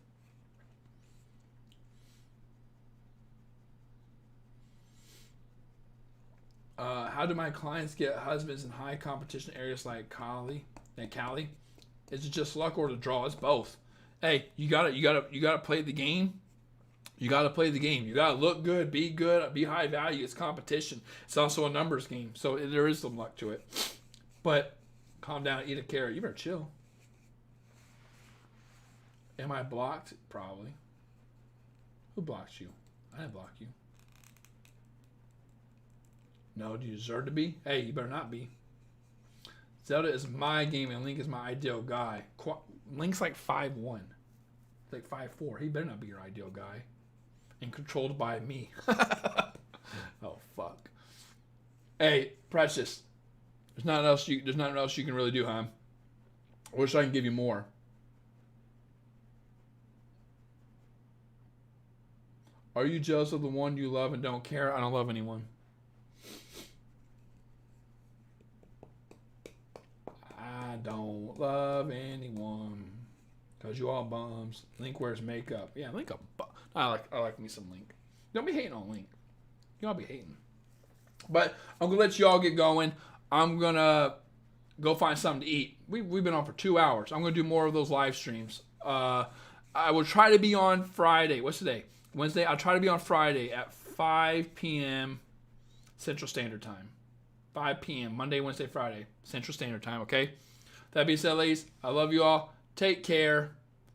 How do my clients get husbands in high competition areas like Cali? Is it just luck or the draw? It's both. Hey, you gotta play the game. You gotta play the game. You gotta look good, be high value. It's competition. It's also a numbers game, so there is some luck to it. But calm down, eat a carrot. You better chill. Am I blocked? Probably. Who blocked you? I didn't block you. No, do you deserve to be? Hey, you better not be. Zelda is my game and Link is my ideal guy. Link's like 5'1". Like 5'4". He better not be your ideal guy. And controlled by me. Oh, fuck. Hey, Precious. There's nothing else you can really do, huh? I wish I can give you more. Are you jealous of the one you love and don't care? I don't love anyone. I don't love anyone. Cause you all bums. Link wears makeup. Yeah, Link a bum. I like me some Link. Don't be hating on Link. Y'all be hating. But I'm gonna let y'all get going. I'm gonna go find something to eat. We've been on for 2 hours. I'm gonna do more of those live streams. I will try to be on Friday. What's today? Wednesday. I'll try to be on Friday at 5 p.m. Central Standard Time. 5 p.m. Monday, Wednesday, Friday Central Standard Time. Okay. That being said, ladies, I love you all. Take care.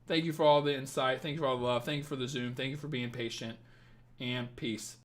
Thank you for all the insight. Thank you for all the love. Thank you for the Zoom. Thank you for being patient. And peace.